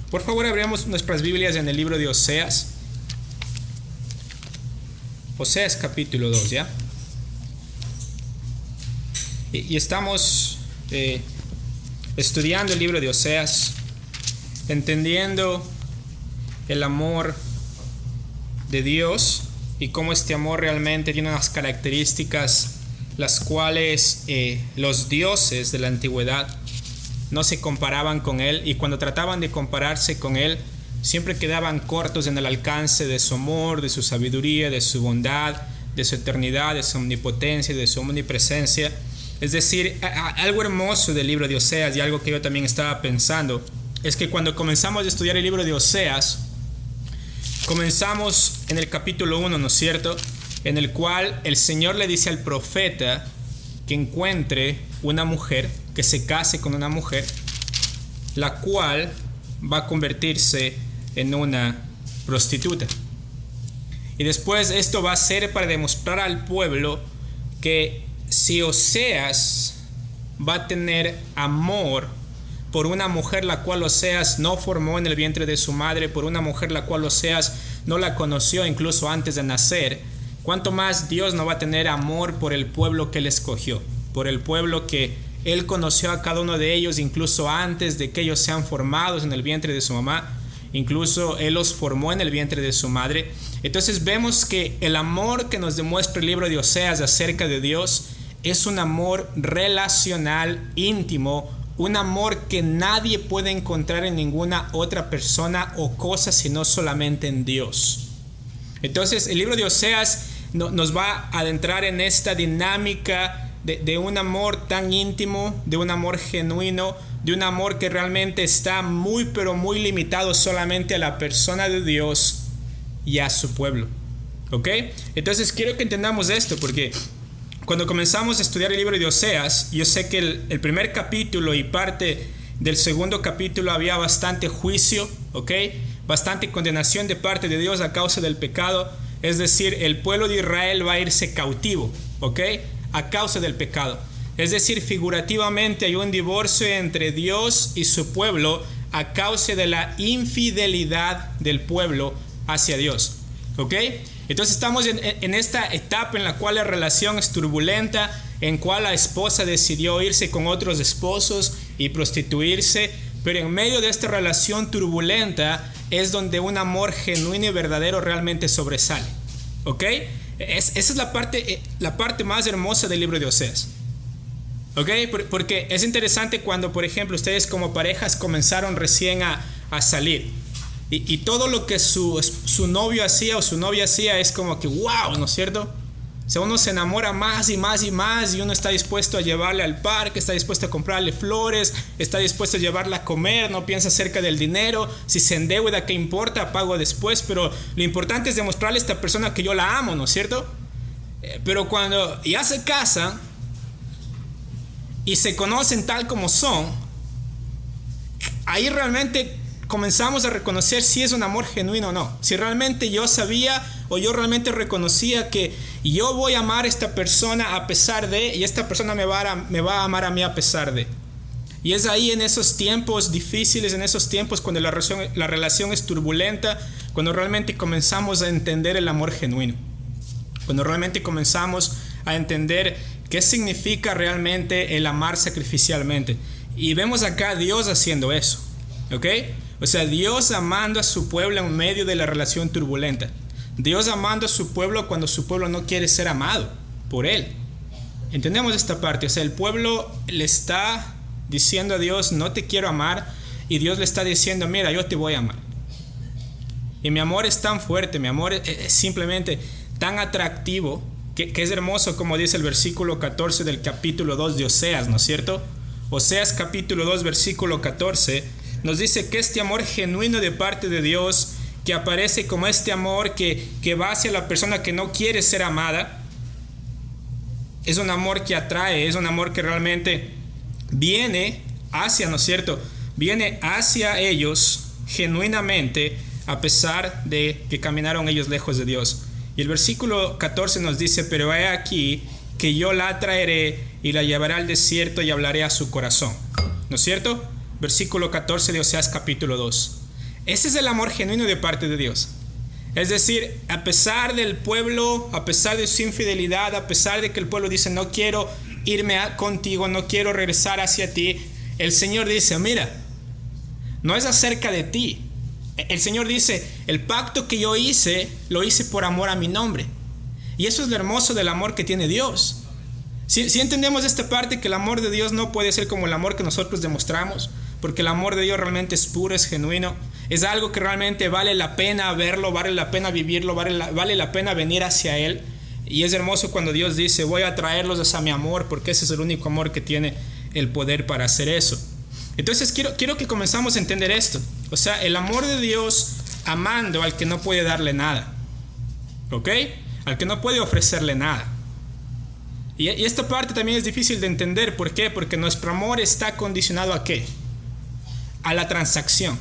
Por favor, abramos nuestras Biblias en el libro de Oseas. Oseas capítulo 2, ¿ya? Y estamos estudiando el libro de Oseas, entendiendo el amor de Dios y cómo este amor realmente tiene unas características las cuales los dioses de la antigüedad no se comparaban con Él, y cuando trataban de compararse con Él siempre quedaban cortos en el alcance de su amor, de su sabiduría, de su bondad, de su eternidad, de su omnipotencia, de su omnipresencia. Es decir, algo hermoso del libro de Oseas, y algo que yo también estaba pensando, es que cuando comenzamos a estudiar el libro de Oseas, comenzamos en el capítulo 1, ¿no es cierto?, en el cual el Señor le dice al profeta que encuentre una mujer, que se case con una mujer, la cual va a convertirse en una prostituta. Y después esto va a ser para demostrar al pueblo que si Oseas va a tener amor por una mujer la cual Oseas no formó en el vientre de su madre, por una mujer la cual Oseas no la conoció incluso antes de nacer, cuánto más Dios no va a tener amor por el pueblo que Él escogió, por el pueblo que Él conoció a cada uno de ellos incluso antes de que ellos sean formados en el vientre de su mamá. Incluso Él los formó en el vientre de su madre. Entonces vemos que el amor que nos demuestra el libro de Oseas acerca de Dios es un amor relacional, íntimo, un amor que nadie puede encontrar en ninguna otra persona o cosa sino solamente en Dios. Entonces el libro de Oseas nos va a adentrar en esta dinámica de un amor tan íntimo, de un amor genuino, de un amor que realmente está muy pero muy limitado solamente a la persona de Dios y a su pueblo. ¿Ok? Entonces quiero que entendamos esto, porque cuando comenzamos a estudiar el libro de Oseas, yo sé que el primer capítulo y parte del segundo capítulo había bastante juicio, ¿ok? Bastante condenación de parte de Dios a causa del pecado. Es decir, el pueblo de Israel va a irse cautivo, ¿ok?, a causa del pecado. Es decir, figurativamente hay un divorcio entre Dios y su pueblo a causa de la infidelidad del pueblo hacia Dios, ¿ok? Entonces estamos en esta etapa en la cual la relación es turbulenta, en cual la esposa decidió irse con otros esposos y prostituirse, pero en medio de esta relación turbulenta es donde un amor genuino y verdadero realmente sobresale, ¿ok? Esa es la parte más hermosa del libro de Oseas, ¿ok? Porque es interesante cuando, por ejemplo, ustedes como parejas comenzaron recién a salir y todo lo que su novio hacía o su novia hacía es como que wow, ¿no es cierto? O sea, uno se enamora más y más y más, y uno está dispuesto a llevarle al parque, está dispuesto a comprarle flores, está dispuesto a llevarla a comer, no piensa acerca del dinero, si se endeuda, ¿qué importa? Pago después, pero lo importante es demostrarle a esta persona que yo la amo, ¿no es cierto? Pero cuando ya se casan y se conocen tal como son, ahí realmente comenzamos a reconocer si es un amor genuino o no. Si realmente yo sabía o yo realmente reconocía que yo voy a amar a esta persona a pesar de, y esta persona me va a amar a mí a pesar de. Y es ahí, en esos tiempos difíciles, en esos tiempos cuando la relación es turbulenta, cuando realmente comenzamos a entender el amor genuino, cuando realmente comenzamos a entender qué significa realmente el amar sacrificialmente. Y vemos acá a Dios haciendo eso, ¿ok? O sea, Dios amando a su pueblo en medio de la relación turbulenta. Dios amando a su pueblo cuando su pueblo no quiere ser amado por Él. Entendemos esta parte. O sea, el pueblo le está diciendo a Dios, no te quiero amar. Y Dios le está diciendo, mira, yo te voy a amar. Y mi amor es tan fuerte, mi amor es simplemente tan atractivo, que es hermoso, como dice el versículo 14 del capítulo 2 de Oseas, ¿no es cierto? Oseas capítulo 2, versículo 14... nos dice que este amor genuino de parte de Dios, que aparece como este amor que va hacia la persona que no quiere ser amada, es un amor que atrae, es un amor que realmente viene hacia, ¿no es cierto?, viene hacia ellos genuinamente, a pesar de que caminaron ellos lejos de Dios. Y el versículo 14 nos dice, pero he aquí que yo la atraeré y la llevaré al desierto y hablaré a su corazón, ¿no es cierto? Versículo 14 de Oseas capítulo 2. Ese es el amor genuino de parte de Dios. Es decir, a pesar del pueblo, a pesar de su infidelidad, a pesar de que el pueblo dice, no quiero irme contigo, no quiero regresar hacia ti, el Señor dice, mira, no es acerca de ti. El Señor dice, el pacto que yo hice, lo hice por amor a mi nombre. Y eso es lo hermoso del amor que tiene Dios. Si entendemos esta parte, que el amor de Dios no puede ser como el amor que nosotros demostramos, porque el amor de Dios realmente es puro, es genuino, es algo que realmente vale la pena verlo, vale la pena vivirlo, vale la pena venir hacia Él. Y es hermoso cuando Dios dice, voy a traerlos hacia mi amor, porque ese es el único amor que tiene el poder para hacer eso. Entonces quiero que comenzamos a entender esto. O sea, el amor de Dios amando al que no puede darle nada, ¿ok? Al que no puede ofrecerle nada. Y esta parte también es difícil de entender. ¿Por qué? Porque nuestro amor está condicionado ¿a qué? A la transacción.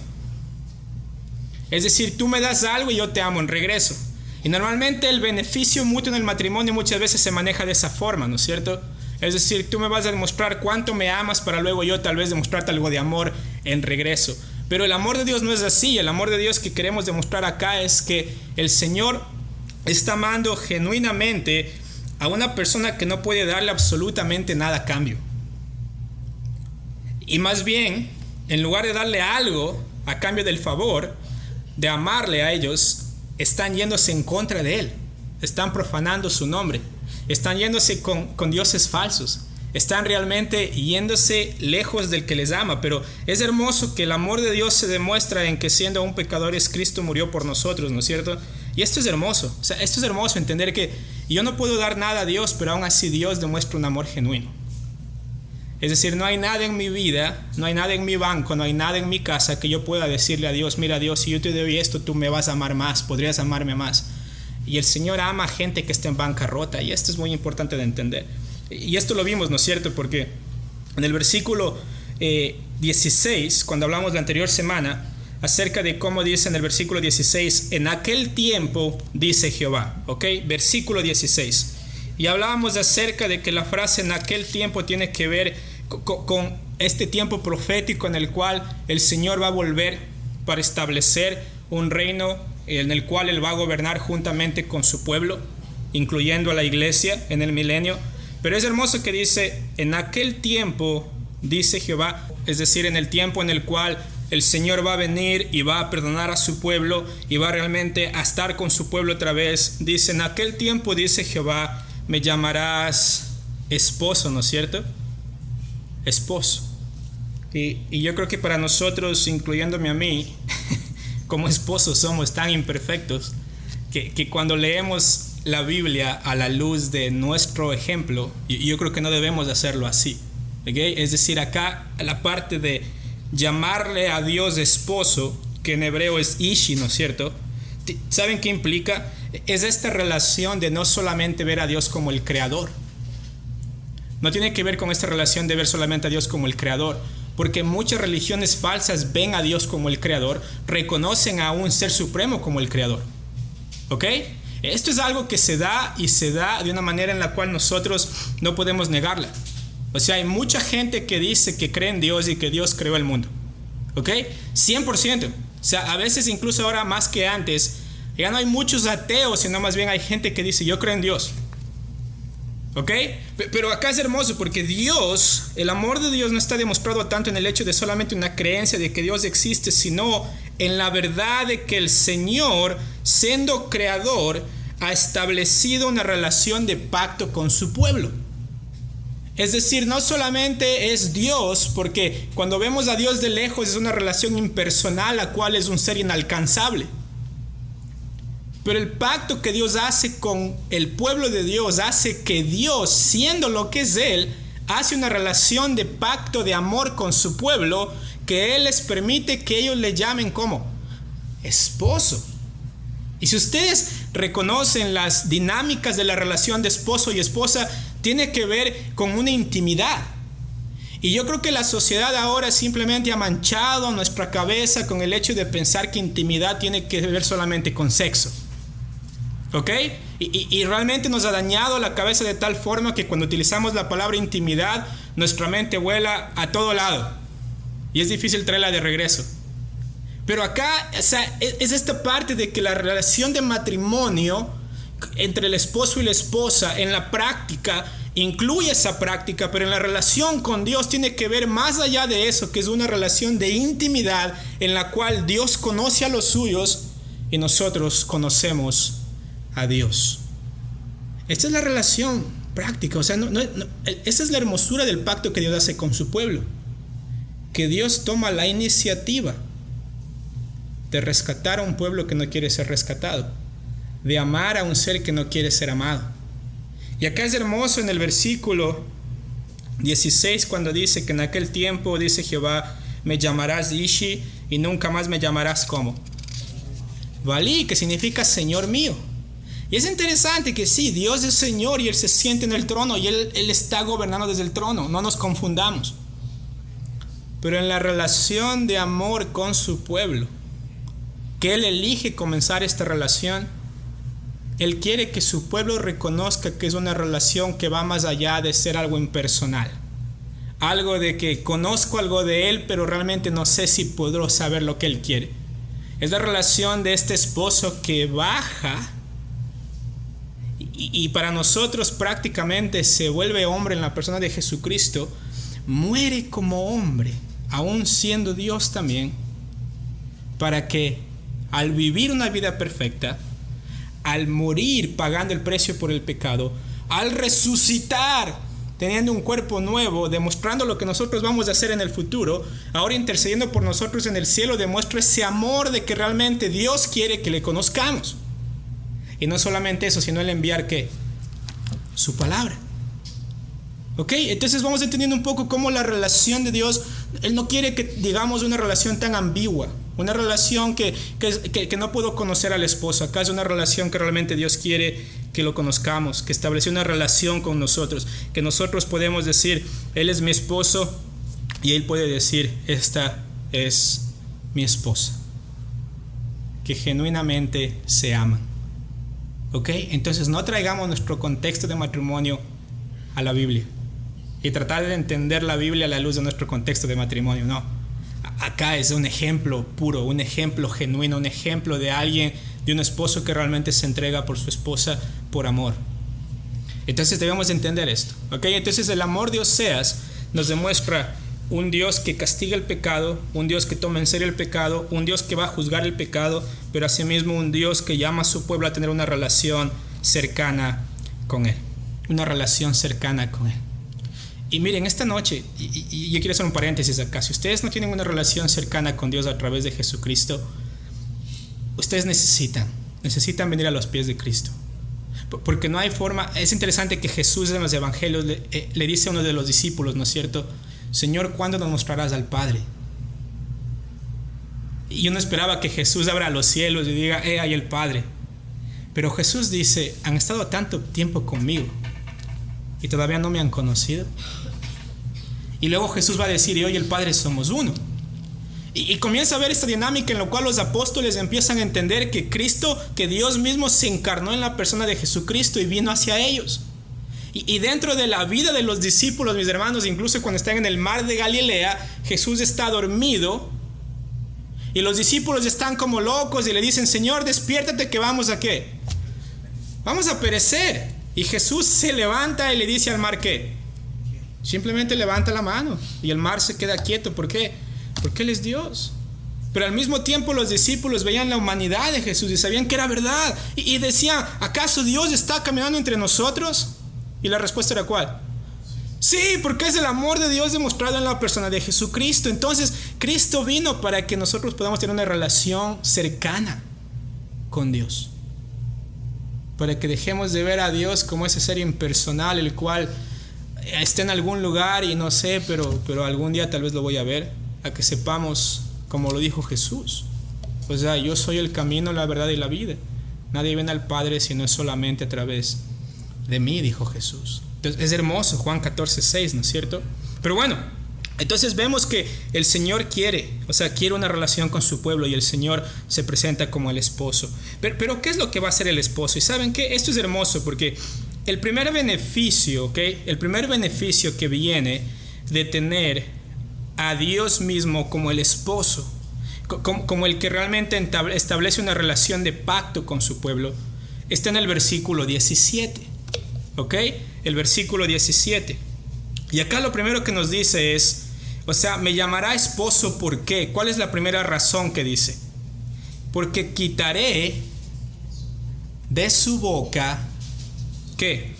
Es decir, tú me das algo y yo te amo en regreso. Y normalmente el beneficio mutuo en el matrimonio muchas veces se maneja de esa forma, ¿no es cierto? Es decir, tú me vas a demostrar cuánto me amas para luego yo tal vez demostrarte algo de amor en regreso. Pero el amor de Dios no es así. El amor de Dios que queremos demostrar acá es que el Señor está amando genuinamente a una persona que no puede darle absolutamente nada a cambio. Y más bien, en lugar de darle algo a cambio del favor, de amarle a ellos, están yéndose en contra de Él. Están profanando su nombre. Están yéndose con dioses falsos. Están realmente yéndose lejos del que les ama. Pero es hermoso que el amor de Dios se demuestra en que siendo aún pecadores, Cristo murió por nosotros, ¿no es cierto? Y esto es hermoso. O sea, esto es hermoso, entender que yo no puedo dar nada a Dios, pero aún así Dios demuestra un amor genuino. Es decir, no hay nada en mi vida, no hay nada en mi banco, no hay nada en mi casa que yo pueda decirle a Dios, mira Dios, si yo te doy esto, tú me vas a amar más, podrías amarme más. Y el Señor ama a gente que está en bancarrota, y esto es muy importante de entender. Y esto lo vimos, ¿no es cierto? Porque en el versículo 16, cuando hablamos la anterior semana, acerca de cómo dice en el versículo 16, en aquel tiempo dice Jehová, ¿ok? Versículo 16. Y hablábamos acerca de que la frase en aquel tiempo tiene que ver con este tiempo profético en el cual el Señor va a volver para establecer un reino en el cual Él va a gobernar juntamente con su pueblo, incluyendo a la iglesia en el milenio. Pero es hermoso que dice, en aquel tiempo dice Jehová, es decir, en el tiempo en el cual el Señor va a venir y va a perdonar a su pueblo y va realmente a estar con su pueblo otra vez. Dice, en aquel tiempo dice Jehová, me llamarás esposo, ¿no es cierto? Esposo. Y yo creo que para nosotros, incluyéndome a mí, como esposos somos tan imperfectos que cuando leemos la Biblia a la luz de nuestro ejemplo, yo creo que no debemos hacerlo así, ¿okay? Es decir, acá la parte de llamarle a Dios esposo, que en hebreo es ishi, ¿no es cierto? ¿Saben qué implica? Es esta relación de no solamente ver a Dios como el creador. No tiene que ver con esta relación de ver solamente a Dios como el creador, porque muchas religiones falsas ven a Dios como el creador, reconocen a un ser supremo como el creador. ¿Ok? Esto es algo que se da y se da de una manera en la cual nosotros no podemos negarla. O sea, hay mucha gente que dice que cree en Dios y que Dios creó el mundo. ¿Ok? 100%. O sea, a veces incluso ahora más que antes, ya no hay muchos ateos, sino más bien hay gente que dice, yo creo en Dios. ¿Ok? Pero acá es hermoso porque Dios, el amor de Dios no está demostrado tanto en el hecho de solamente una creencia de que Dios existe, sino en la verdad de que el Señor, siendo creador, ha establecido una relación de pacto con su pueblo. Es decir, no solamente es Dios, porque cuando vemos a Dios de lejos es una relación impersonal, la cual es un ser inalcanzable. Pero el pacto que Dios hace con el pueblo de Dios hace que Dios, siendo lo que es Él, hace una relación de pacto de amor con su pueblo, que Él les permite que ellos le llamen como esposo. Y si ustedes reconocen las dinámicas de la relación de esposo y esposa, tiene que ver con una intimidad. Y yo creo que la sociedad ahora simplemente ha manchado nuestra cabeza con el hecho de pensar que intimidad tiene que ver solamente con sexo. ¿Ok? Y realmente nos ha dañado la cabeza de tal forma que cuando utilizamos la palabra intimidad, nuestra mente vuela a todo lado. Y es difícil traerla de regreso. Pero acá, o sea, es esta parte de que la relación de matrimonio entre el esposo y la esposa en la práctica incluye esa práctica, pero en la relación con Dios tiene que ver más allá de eso, que es una relación de intimidad en la cual Dios conoce a los suyos y nosotros conocemos a Dios. Esta es la relación práctica, o sea, esa es la hermosura del pacto que Dios hace con su pueblo, que Dios toma la iniciativa de rescatar a un pueblo que no quiere ser rescatado, de amar a un ser que no quiere ser amado. Y acá es hermoso en el versículo 16 cuando dice que en aquel tiempo, dice Jehová, me llamarás Ishi y nunca más me llamarás como Valí, que significa Señor mío. Y es interesante que sí, Dios es Señor y Él se siente en el trono y Él está gobernando desde el trono, no nos confundamos. Pero en la relación de amor con su pueblo, que Él elige comenzar esta relación, Él quiere que su pueblo reconozca que es una relación que va más allá de ser algo impersonal. Algo de que conozco algo de Él, pero realmente no sé si podré saber lo que Él quiere. Es la relación de este esposo que baja y para nosotros prácticamente se vuelve hombre en la persona de Jesucristo, muere como hombre, aún siendo Dios también, para que al vivir una vida perfecta, al morir pagando el precio por el pecado, al resucitar teniendo un cuerpo nuevo, demostrando lo que nosotros vamos a hacer en el futuro, ahora intercediendo por nosotros en el cielo, demuestra ese amor de que realmente Dios quiere que le conozcamos. Y no solamente eso, sino el enviar ¿qué? Su palabra. ¿Ok? Entonces vamos entendiendo un poco cómo la relación de Dios, Él no quiere que digamos una relación tan ambigua, una relación que no puedo conocer al esposo. Acá es una relación que realmente Dios quiere que lo conozcamos, que estableció una relación con nosotros, que nosotros podemos decir, Él es mi esposo, y Él puede decir, esta es mi esposa, que genuinamente se aman. ¿Ok? Entonces no traigamos nuestro contexto de matrimonio a la Biblia y tratar de entender la Biblia a la luz de nuestro contexto de matrimonio. No, acá es un ejemplo puro, un ejemplo genuino, un ejemplo de alguien, de un esposo que realmente se entrega por su esposa por amor. Entonces debemos entender esto. ¿Ok? Entonces el amor de Oseas nos demuestra un Dios que castiga el pecado, un Dios que toma en serio el pecado, un Dios que va a juzgar el pecado, pero asimismo un Dios que llama a su pueblo a tener una relación cercana con Él. Una relación cercana con Él. Y miren, esta noche, y yo quiero hacer un paréntesis acá, si ustedes no tienen una relación cercana con Dios a través de Jesucristo, ustedes necesitan venir a los pies de Cristo. Porque no hay forma. Es interesante que Jesús en los evangelios le dice a uno de los discípulos, ¿no es cierto? Señor, ¿cuándo nos mostrarás al Padre? Y uno esperaba que Jesús abra los cielos y diga, ahí el Padre. Pero Jesús dice, han estado tanto tiempo conmigo y todavía no me han conocido. Y luego Jesús va a decir, y hoy el Padre somos uno. Y comienza a ver esta dinámica en la cual los apóstoles empiezan a entender que Cristo, que Dios mismo se encarnó en la persona de Jesucristo y vino hacia ellos. Y dentro de la vida de los discípulos, mis hermanos, incluso cuando están en el mar de Galilea, Jesús está dormido y los discípulos están como locos y le dicen, Señor, despiértate que vamos a ¿qué? Vamos a perecer. Y Jesús se levanta y le dice al mar ¿qué? Simplemente levanta la mano y el mar se queda quieto. ¿Por qué? Porque Él es Dios. Pero al mismo tiempo los discípulos veían la humanidad de Jesús y sabían que era verdad. Y decían, ¿acaso Dios está caminando entre nosotros? Y la respuesta era ¿cuál? Sí, porque es el amor de Dios demostrado en la persona de Jesucristo. Entonces Cristo vino para que nosotros podamos tener una relación cercana con Dios, para que dejemos de ver a Dios como ese ser impersonal, el cual está en algún lugar y no sé, pero algún día tal vez lo voy a ver, a que sepamos como lo dijo Jesús. O sea, yo soy el camino, la verdad y la vida. Nadie viene al Padre si no es solamente a través de mí, dijo Jesús. Entonces, es hermoso, Juan 14:6, ¿no es cierto? Pero bueno, entonces vemos que el Señor quiere una relación con su pueblo y el Señor se presenta como el esposo. Pero ¿qué es lo que va a hacer el esposo? Y ¿saben qué? Esto es hermoso porque el primer beneficio, ¿ok? El primer beneficio que viene de tener a Dios mismo como el esposo, como el que realmente establece una relación de pacto con su pueblo, está en el versículo 17. ¿Ok? El versículo 17. Y acá lo primero que nos dice es, o sea, me llamará esposo, ¿por qué? ¿Cuál es la primera razón que dice? Porque quitaré de su boca, ¿qué?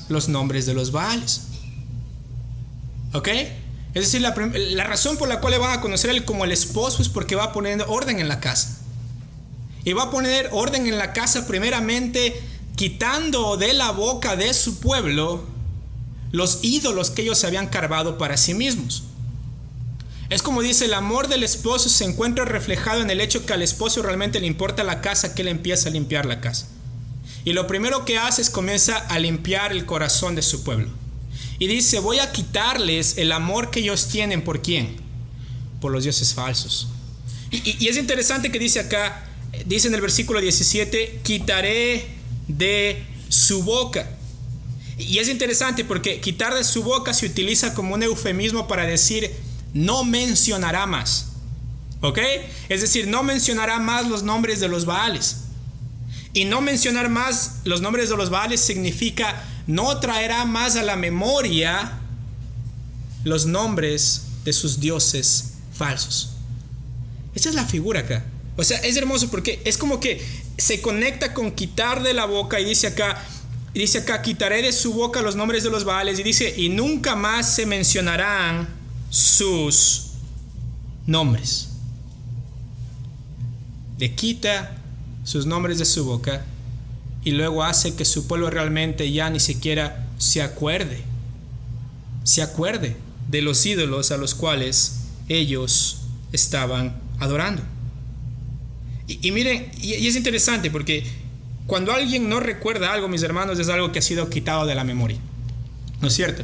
Los nombres de los Baales. ¿Ok? Es decir, la razón por la cual le van a conocer a él como el esposo es porque va a poner orden en la casa. Y va a poner orden en la casa primeramente quitando de la boca de su pueblo los ídolos que ellos se habían carvado para sí mismos. Es como dice, el amor del esposo se encuentra reflejado en el hecho que al esposo realmente le importa la casa, que él empieza a limpiar la casa. Y lo primero que hace es comienza a limpiar el corazón de su pueblo. Y dice, voy a quitarles el amor que ellos tienen. ¿Por quién? Por los dioses falsos. Y es interesante que dice acá, dice en el versículo 17, quitaré de su boca. Y es interesante porque quitar de su boca se utiliza como un eufemismo para decir no mencionará más. ¿Ok? Es decir, no mencionará más los nombres de los Baales. Y no mencionar más los nombres de los Baales significa no traerá más a la memoria los nombres de sus dioses falsos. Esa es la figura acá. O sea, es hermoso porque es como que se conecta con quitar de la boca y dice acá, quitaré de su boca los nombres de los Baales, y dice, y nunca más se mencionarán sus nombres. Le quita sus nombres de su boca y luego hace que su pueblo realmente ya ni siquiera se acuerde de los ídolos a los cuales ellos estaban adorando. Y miren, y es interesante porque cuando alguien no recuerda algo, mis hermanos, es algo que ha sido quitado de la memoria, ¿no es cierto?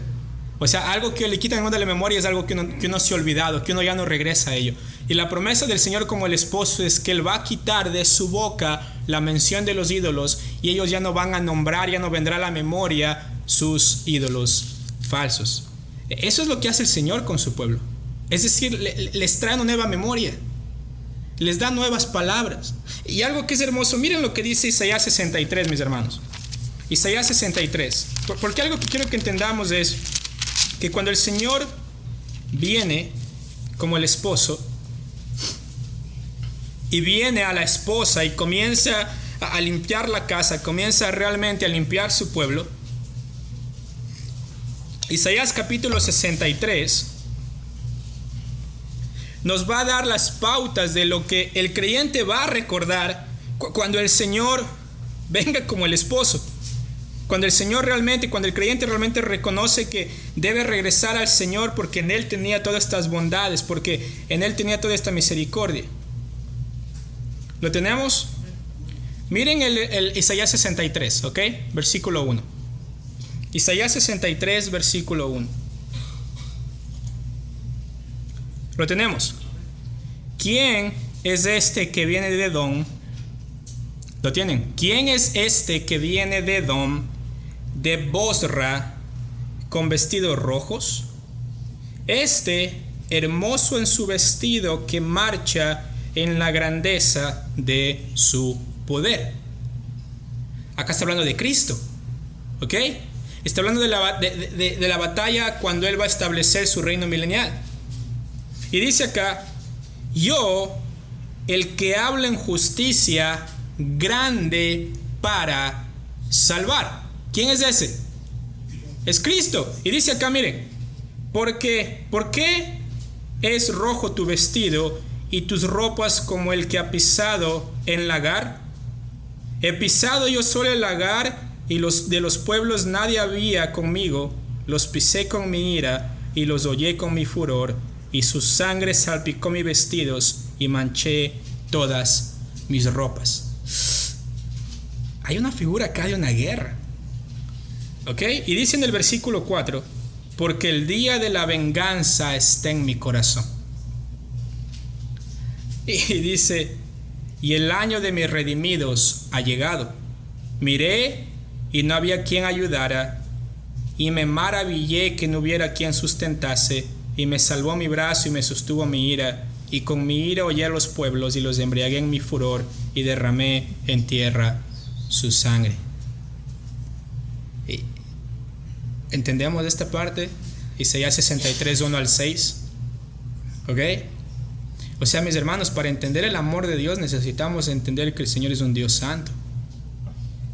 O sea, algo que le quitan de la memoria es algo que uno se ha olvidado, que uno ya no regresa a ello. Y la promesa del Señor como el esposo es que Él va a quitar de su boca la mención de los ídolos y ellos ya no van a nombrar, ya no vendrá a la memoria sus ídolos falsos. Eso es lo que hace el Señor con su pueblo. Es decir, les trae una nueva memoria, les da nuevas palabras. Y algo que es hermoso, miren lo que dice Isaías 63, mis hermanos. Isaías 63. Porque algo que quiero que entendamos es que cuando el Señor viene como el esposo y viene a la esposa y comienza a limpiar la casa, comienza realmente a limpiar su pueblo, Isaías capítulo 63 nos va a dar las pautas de lo que el creyente va a recordar cuando el Señor venga como el esposo. Cuando el creyente realmente reconoce que debe regresar al Señor porque en Él tenía todas estas bondades, porque en Él tenía toda esta misericordia. ¿Lo tenemos? Miren el Isaías 63, ¿ok? Versículo 1. Isaías 63, versículo 1. Lo tenemos. ¿Quién es este que viene de Edom? ¿Lo tienen? ¿Quién es este que viene de Edom, de Bosra, con vestidos rojos? Este, hermoso en su vestido, que marcha en la grandeza de su poder. Acá está hablando de Cristo, ¿ok? Está hablando de la batalla cuando Él va a establecer su reino milenial. Y dice acá, yo, el que habla en justicia, grande para salvar. ¿Quién es ese? Es Cristo. Y dice acá, miren, ¿por qué es rojo tu vestido y tus ropas como el que ha pisado el lagar? He pisado yo solo el lagar, y de los pueblos nadie había conmigo. Los pisé con mi ira y los hollé con mi furor, y su sangre salpicó mis vestidos y manché todas mis ropas. Hay una figura acá de una guerra, ¿ok? Y dice en el versículo 4, porque el día de la venganza está en mi corazón. Y dice, y el año de mis redimidos ha llegado. Miré y no había quien ayudara, y me maravillé que no hubiera quien sustentase, y me salvó mi brazo y me sostuvo mi ira, y con mi ira hollé a los pueblos y los embriagué en mi furor y derramé en tierra su sangre. ¿Entendemos esta parte? Isaías 63, 1 al 6. ¿Ok? O sea, mis hermanos, para entender el amor de Dios necesitamos entender que el Señor es un Dios santo.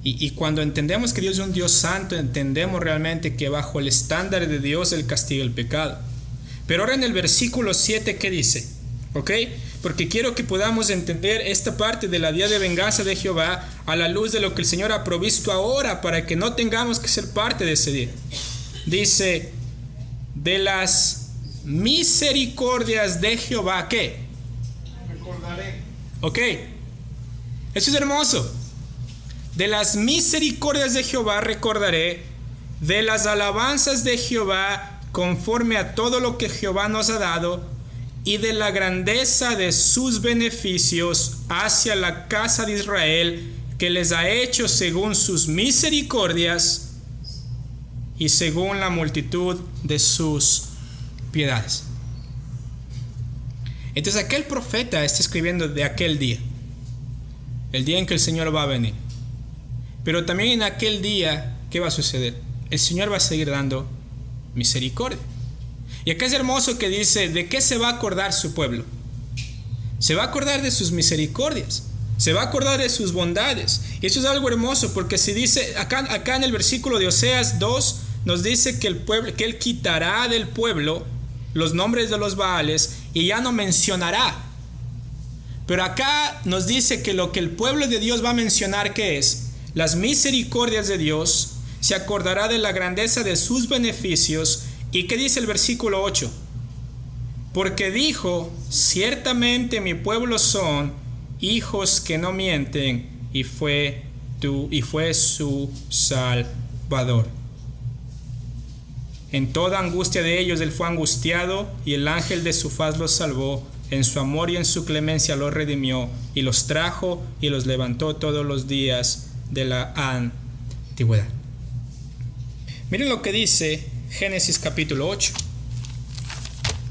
Y cuando entendemos que Dios es un Dios santo, entendemos realmente que bajo el estándar de Dios Él castiga el pecado. Pero ahora en el versículo 7, ¿qué dice? ¿Ok? Porque quiero que podamos entender esta parte de la día de venganza de Jehová a la luz de lo que el Señor ha provisto ahora, para que no tengamos que ser parte de ese día. Dice, de las misericordias de Jehová, ¿qué? Recordaré. ¿Ok? Eso es hermoso. De las misericordias de Jehová recordaré, de las alabanzas de Jehová conforme a todo lo que Jehová nos ha dado, y de la grandeza de sus beneficios hacia la casa de Israel, que les ha hecho según sus misericordias y según la multitud de sus piedades. Entonces aquel profeta está escribiendo de aquel día, el día en que el Señor va a venir. Pero también en aquel día, ¿qué va a suceder? El Señor va a seguir dando misericordia. Y acá es hermoso que dice, ¿de qué se va a acordar su pueblo? Se va a acordar de sus misericordias, se va a acordar de sus bondades. Y eso es algo hermoso, porque si dice, acá en el versículo de Oseas 2, nos dice que el pueblo, que Él quitará del pueblo los nombres de los Baales y ya no mencionará. Pero acá nos dice que lo que el pueblo de Dios va a mencionar, ¿qué es? Las misericordias de Dios, se acordará de la grandeza de sus beneficios. ¿Y qué dice el versículo 8? Porque dijo, ciertamente mi pueblo son hijos que no mienten, y fue su Salvador. En toda angustia de ellos él fue angustiado, y el ángel de su faz los salvó. En su amor y en su clemencia los redimió, y los trajo y los levantó todos los días de la antigüedad. Miren lo que dice Génesis capítulo 8.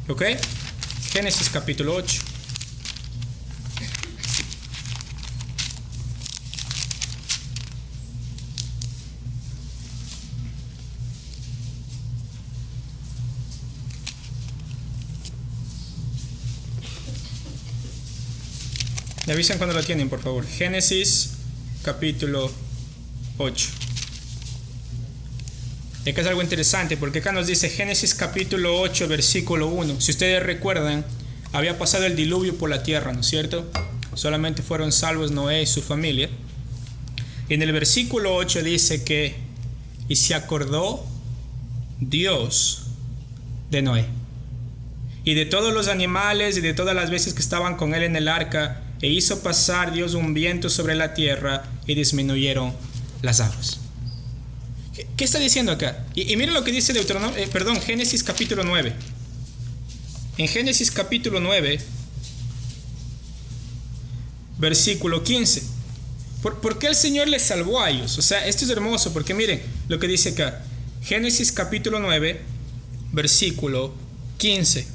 ¿Ok? Génesis capítulo 8. Me avisan cuando lo tienen, por favor. Génesis capítulo 8. Y acá es algo interesante, porque acá nos dice Génesis capítulo 8, versículo 1. Si ustedes recuerdan, había pasado el diluvio por la tierra, ¿no es cierto? Solamente fueron salvos Noé y su familia. Y en el versículo 8 dice que, y se acordó Dios de Noé, y de todos los animales y de todas las veces que estaban con él en el arca, e hizo pasar Dios un viento sobre la tierra, y disminuyeron las aguas. ¿Qué está diciendo acá? Y miren lo que dice Génesis capítulo 9. En Génesis capítulo 9, versículo 15. ¿Por qué el Señor les salvó a ellos? O sea, esto es hermoso, porque miren lo que dice acá. Génesis capítulo 9, versículo 15.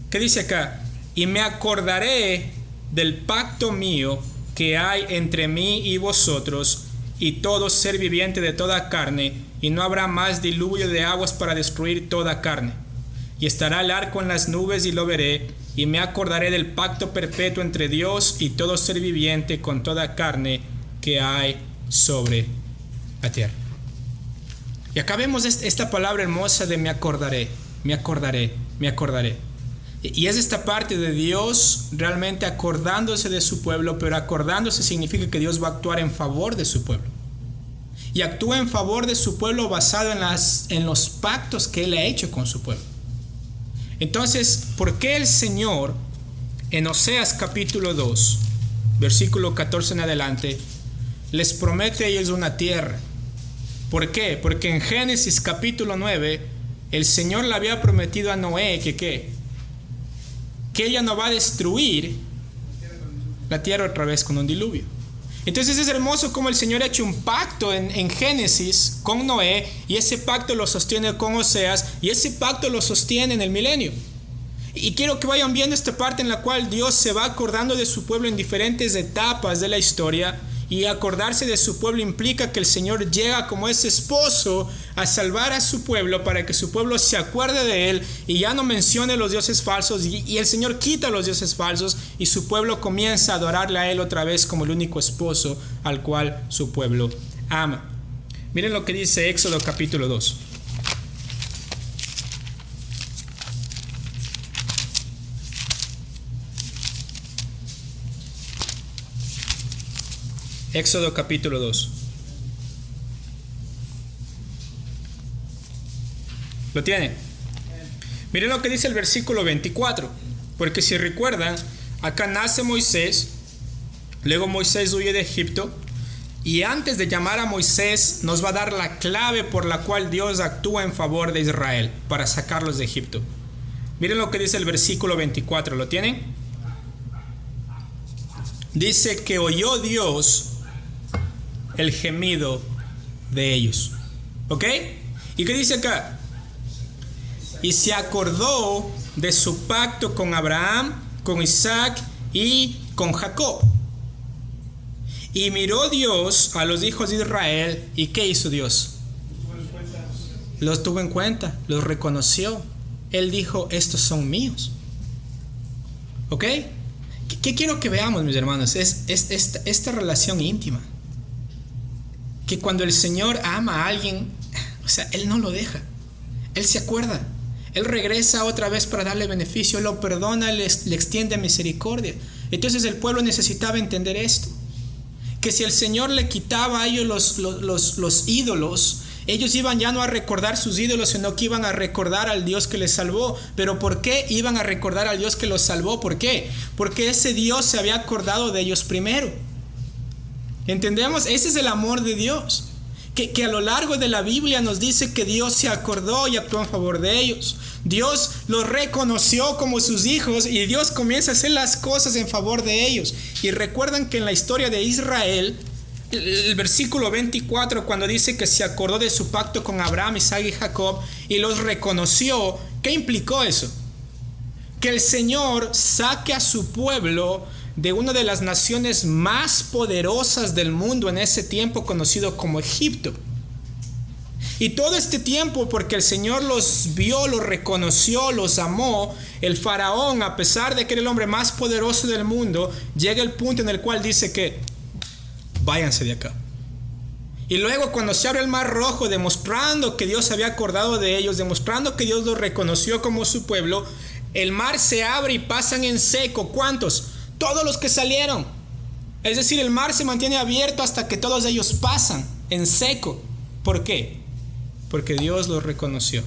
¿Qué dice acá? Y me acordaré del pacto mío que hay entre mí y vosotros y todo ser viviente de toda carne, y no habrá más diluvio de aguas para destruir toda carne. Y estará el arco en las nubes y lo veré, y me acordaré del pacto perpetuo entre Dios y todo ser viviente con toda carne que hay sobre la tierra. Y acá vemos esta palabra hermosa de me acordaré, me acordaré, me acordaré. Y es esta parte de Dios realmente acordándose de su pueblo, pero acordándose significa que Dios va a actuar en favor de su pueblo. Y actúa en favor de su pueblo basado en los pactos que Él ha hecho con su pueblo. Entonces, ¿por qué el Señor en Oseas capítulo 2, versículo 14 en adelante, les promete a ellos una tierra? ¿Por qué? Porque en Génesis capítulo 9, el Señor le había prometido a Noé que ella no va a destruir la tierra otra vez con un diluvio. Entonces es hermoso como el Señor ha hecho un pacto en Génesis con Noé, y ese pacto lo sostiene con Oseas, y ese pacto lo sostiene en el milenio. Y quiero que vayan viendo esta parte en la cual Dios se va acordando de su pueblo en diferentes etapas de la historia. Y acordarse de su pueblo implica que el Señor llega como ese esposo a salvar a su pueblo para que su pueblo se acuerde de Él y ya no mencione los dioses falsos. Y el Señor quita los dioses falsos y su pueblo comienza a adorarle a Él otra vez como el único esposo al cual su pueblo ama. Miren lo que dice Éxodo capítulo 2. Éxodo capítulo 2. ¿Lo tienen? Miren lo que dice el versículo 24. Porque si recuerdan, acá nace Moisés, luego Moisés huye de Egipto, y antes de llamar a Moisés nos va a dar la clave por la cual Dios actúa en favor de Israel para sacarlos de Egipto. Miren lo que dice el versículo 24. ¿Lo tienen? Dice que oyó Dios el gemido de ellos. ¿Ok? ¿Y qué dice acá? Y se acordó de su pacto con Abraham, con Isaac y con Jacob. Y miró Dios a los hijos de Israel. ¿Y qué hizo Dios? Los tuvo en cuenta, los reconoció. Él dijo, estos son míos. ¿Ok? ¿Qué quiero que veamos, mis hermanos? Es esta relación íntima. Que cuando el Señor ama a alguien, o sea, Él no lo deja. Él se acuerda. Él regresa otra vez para darle beneficio. Él lo perdona, le extiende misericordia. Entonces el pueblo necesitaba entender esto. Que si el Señor le quitaba a ellos los ídolos, ellos iban ya no a recordar sus ídolos, sino que iban a recordar al Dios que les salvó. ¿Pero por qué iban a recordar al Dios que los salvó? ¿Por qué? Porque ese Dios se había acordado de ellos primero. ¿Entendemos? Ese es el amor de Dios. Que a lo largo de la Biblia nos dice que Dios se acordó y actuó en favor de ellos. Dios los reconoció como sus hijos y Dios comienza a hacer las cosas en favor de ellos. Y recuerdan que en la historia de Israel, el versículo 24, cuando dice que se acordó de su pacto con Abraham, Isaac y Jacob y los reconoció, ¿qué implicó eso? Que el Señor saque a su pueblo de una de las naciones más poderosas del mundo en ese tiempo, conocido como Egipto. Y todo este tiempo, porque el Señor los vio, los reconoció, los amó, el faraón, a pesar de que era el hombre más poderoso del mundo, llega el punto en el cual dice que váyanse de acá. Y luego cuando se abre el mar rojo, demostrando que Dios se había acordado de ellos, demostrando que Dios los reconoció como su pueblo, el mar se abre y pasan en seco. ¿Cuántos? Todos los que salieron. Es decir, el mar se mantiene abierto hasta que todos ellos pasan en seco. ¿Por qué? Porque Dios los reconoció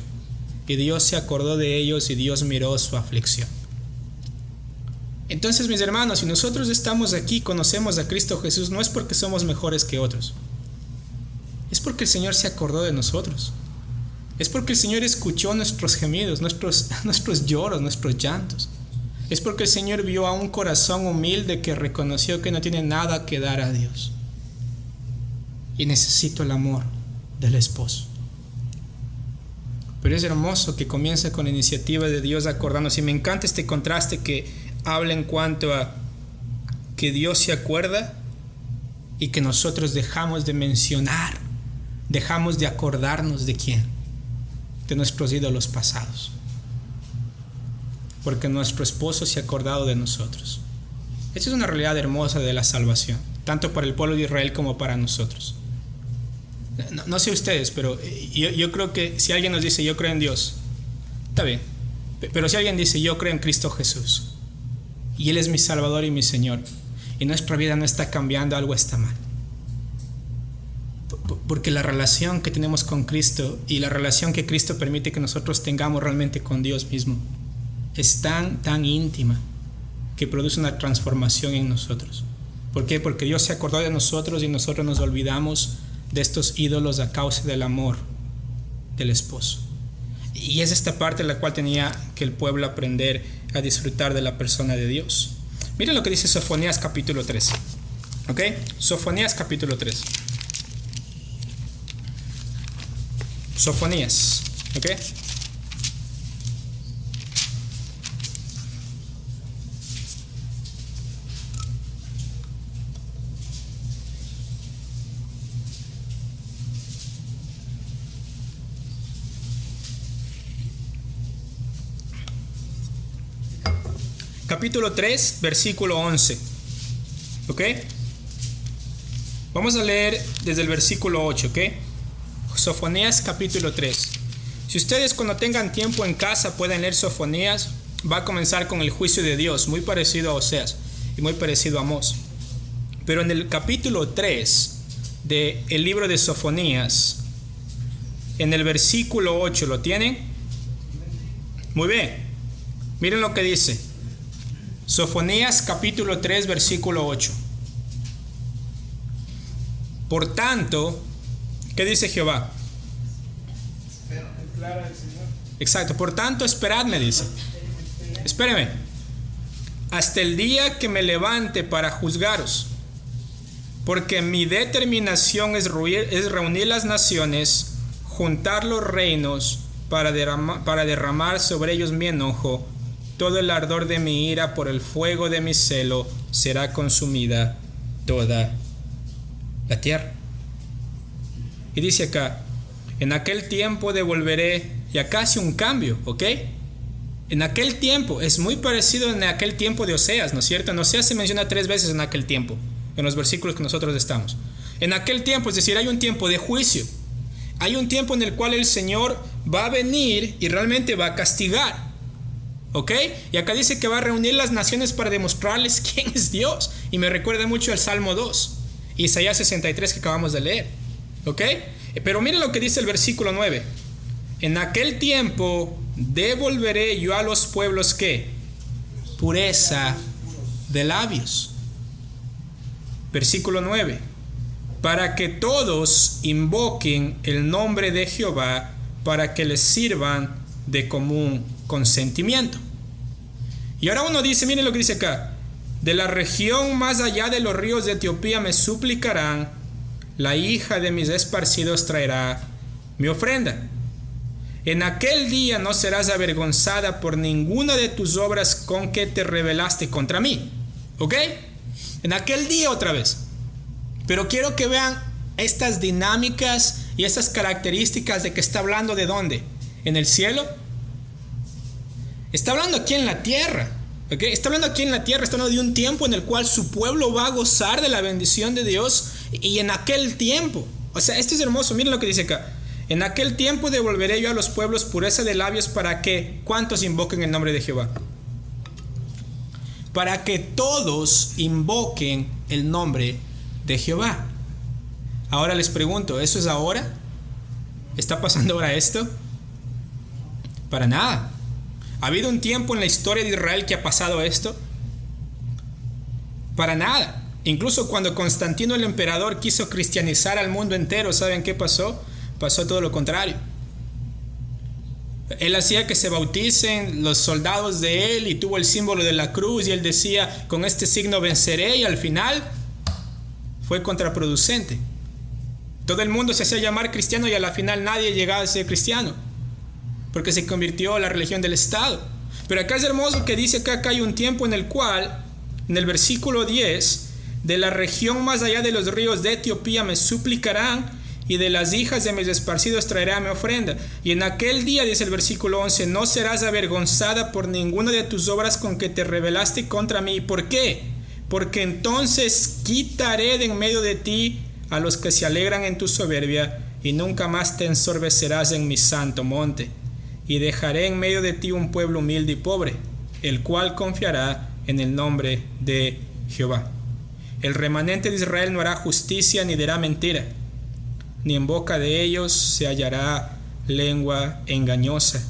y Dios se acordó de ellos y Dios miró su aflicción. Entonces, mis hermanos, si nosotros estamos aquí, conocemos a Cristo Jesús, no es porque somos mejores que otros. Es porque el Señor se acordó de nosotros. Es porque el Señor escuchó nuestros gemidos, nuestros lloros, nuestros llantos. Es porque el Señor vio a un corazón humilde que reconoció que no tiene nada que dar a Dios. Y necesito el amor del esposo. Pero es hermoso que comienza con la iniciativa de Dios acordándose. Y me encanta este contraste que habla en cuanto a que Dios se acuerda y que nosotros dejamos de mencionar, dejamos de acordarnos de quién, de nuestros ídolos pasados. Porque nuestro esposo se ha acordado de nosotros. Esta es una realidad hermosa de la salvación, tanto para el pueblo de Israel como para nosotros. No sé ustedes, pero yo creo que si alguien nos dice yo creo en Dios, está bien. Pero si alguien dice yo creo en Cristo Jesús y Él es mi Salvador y mi Señor, y nuestra vida no está cambiando, algo está mal. Porque la relación que tenemos con Cristo y la relación que Cristo permite que nosotros tengamos realmente con Dios mismo es tan íntima que produce una transformación en nosotros. ¿Por qué? Porque Dios se acordó de nosotros y nosotros nos olvidamos de estos ídolos a causa del amor del esposo. Y es esta parte en la cual tenía que el pueblo aprender a disfrutar de la persona de Dios. Miren lo que dice Sofonías capítulo 13. ¿Ok? Sofonías capítulo 13. Sofonías. ¿Ok? capítulo 3, versículo 11. ¿Ok? Vamos a leer desde el versículo 8, ¿ok? Sofonías capítulo 3. Si ustedes cuando tengan tiempo en casa pueden leer Sofonías, va a comenzar con el juicio de Dios, muy parecido a Oseas y muy parecido a Amós. Pero en el capítulo 3 del libro de Sofonías, en el versículo 8, ¿lo tienen? Muy bien. Miren lo que dice. Sofonías capítulo 3, versículo 8. Por tanto, ¿qué dice Jehová? Declara el Señor. Exacto, por tanto esperadme, dice. Espéreme. Hasta el día que me levante para juzgaros. Porque mi determinación es reunir las naciones, juntar los reinos, para derramar sobre ellos mi enojo. Todo el ardor de mi ira por el fuego de mi celo será consumida toda la tierra. Y dice acá, en aquel tiempo devolveré, y acá hace un cambio, ¿ok? En aquel tiempo, es muy parecido en aquel tiempo de Oseas, ¿no es cierto? En Oseas se menciona 3 veces en aquel tiempo, en los versículos que nosotros estamos. En aquel tiempo, es decir, hay un tiempo de juicio. Hay un tiempo en el cual el Señor va a venir y realmente va a castigar. ¿Ok? Y acá dice que va a reunir las naciones para demostrarles quién es Dios. Y me recuerda mucho al Salmo 2, Isaías 63 que acabamos de leer. ¿Ok? Pero miren lo que dice el versículo 9. En aquel tiempo devolveré yo a los pueblos, ¿qué? Pureza de labios. Versículo 9. Para que todos invoquen el nombre de Jehová, para que les sirvan de común consentimiento. Y ahora uno dice, miren lo que dice acá. De la región más allá de los ríos de Etiopía me suplicarán, la hija de mis esparcidos traerá mi ofrenda. En aquel día no serás avergonzada por ninguna de tus obras con que te rebelaste contra mí. ¿Ok? En aquel día otra vez. Pero quiero que vean estas dinámicas y estas características de que está hablando de dónde. ¿En el cielo? Está hablando aquí en la tierra. ¿Okay? Está hablando aquí en la tierra, está hablando de un tiempo en el cual su pueblo va a gozar de la bendición de Dios. Y en aquel tiempo, o sea, esto es hermoso, miren lo que dice acá. En aquel tiempo devolveré yo a los pueblos pureza de labios para que, ¿cuántos invoquen el nombre de Jehová? Para que todos invoquen el nombre de Jehová. Ahora les pregunto, ¿eso es ahora? ¿Está pasando ahora esto? Para nada. ¿Ha habido un tiempo en la historia de Israel que ha pasado esto? Para nada. Incluso cuando Constantino el emperador quiso cristianizar al mundo entero, ¿saben qué pasó? Pasó todo lo contrario. Él hacía que se bauticen los soldados de él y tuvo el símbolo de la cruz y él decía, con este signo venceré, y al final fue contraproducente. Todo el mundo se hacía llamar cristiano y a la final nadie llegaba a ser cristiano, porque se convirtió en la religión del Estado. Pero acá es hermoso que dice que acá hay un tiempo en el cual, en el versículo 10, de la región más allá de los ríos de Etiopía me suplicarán, y de las hijas de mis esparcidos traerá mi ofrenda. Y en aquel día, dice el versículo 11, no serás avergonzada por ninguna de tus obras con que te rebelaste contra mí. ¿Por qué? Porque entonces quitaré de en medio de ti a los que se alegran en tu soberbia, y nunca más te ensorbecerás en mi santo monte. Y dejaré en medio de ti un pueblo humilde y pobre, el cual confiará en el nombre de Jehová. El remanente de Israel no hará justicia ni dirá mentira, ni en boca de ellos se hallará lengua engañosa,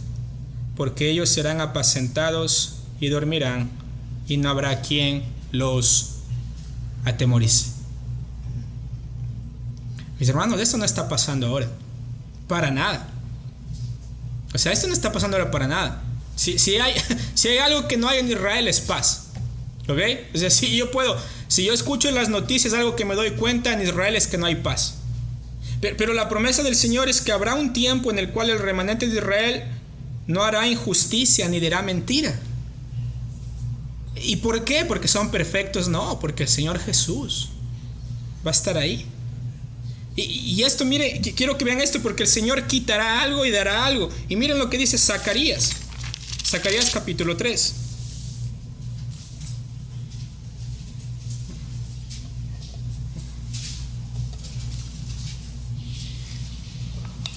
porque ellos serán apacentados y dormirán, y no habrá quien los atemorice. Mis hermanos, esto no está pasando ahora, para nada. O sea, esto no está pasando ahora para nada. Si hay algo que no hay en Israel es paz. ¿Ok? O sea, si yo escucho en las noticias algo que me doy cuenta en Israel es que no hay paz. Pero la promesa del Señor es que habrá un tiempo en el cual el remanente de Israel no hará injusticia ni dirá mentira. ¿Y por qué? ¿Porque son perfectos? No, porque el Señor Jesús va a estar ahí. Y esto, mire, quiero que vean esto, porque el Señor quitará algo y dará algo. Y miren lo que dice Zacarías. Zacarías capítulo 3.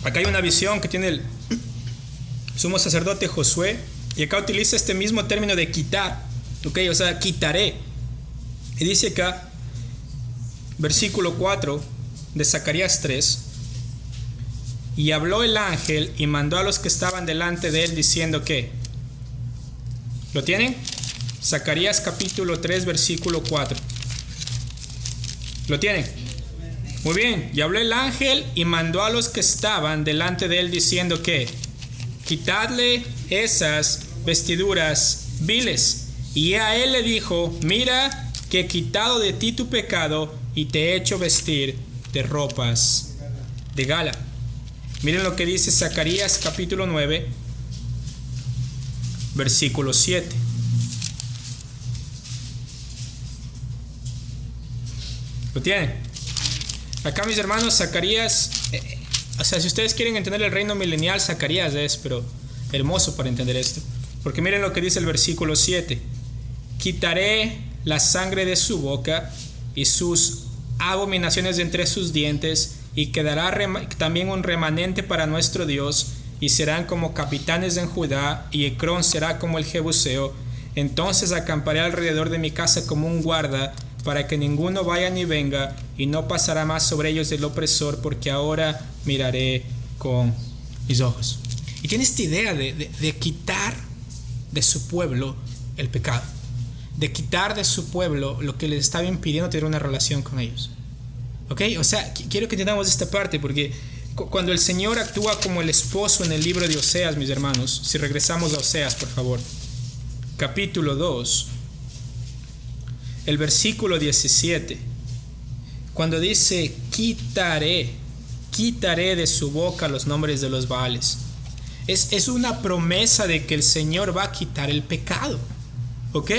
Acá hay una visión que tiene el sumo sacerdote Josué, y acá utiliza este mismo término de quitar, ¿ok? O sea, quitaré. Y dice acá, versículo 4 de Zacarías 3, y habló el ángel y mandó a los que estaban delante de él diciendo que, ¿lo tienen? Zacarías capítulo 3 versículo 4. ¿Lo tienen? Muy bien. Y habló el ángel y mandó a los que estaban delante de él diciendo que, quitadle esas vestiduras viles. Y a él le dijo, mira que he quitado de ti tu pecado y te he hecho vestir de ropas de gala. Miren lo que dice Zacarías capítulo 9 versículo 7. ¿Lo tienen? Acá, mis hermanos, Zacarías, o sea, si ustedes quieren entender el reino milenial, Zacarías es, pero hermoso para entender esto. Porque miren lo que dice el versículo 7. Quitaré la sangre de su boca y sus abominaciones de entre sus dientes, y quedará también un remanente para nuestro Dios, y serán como capitanes en Judá, y Ecrón será como el Jebuseo. Entonces acamparé alrededor de mi casa como un guarda, para que ninguno vaya ni venga, y no pasará más sobre ellos el opresor, porque ahora miraré con mis ojos. Y tiene esta idea de quitar de su pueblo el pecado, de quitar de su pueblo lo que les estaba impidiendo tener una relación con ellos. ¿Ok? O sea, quiero que entendamos esta parte, porque cuando el Señor actúa como el esposo en el libro de Oseas, mis hermanos, si regresamos a Oseas, por favor, capítulo 2, el versículo 17, cuando dice quitaré de su boca los nombres de los Baales, es una promesa de que el Señor va a quitar el pecado, ¿ok?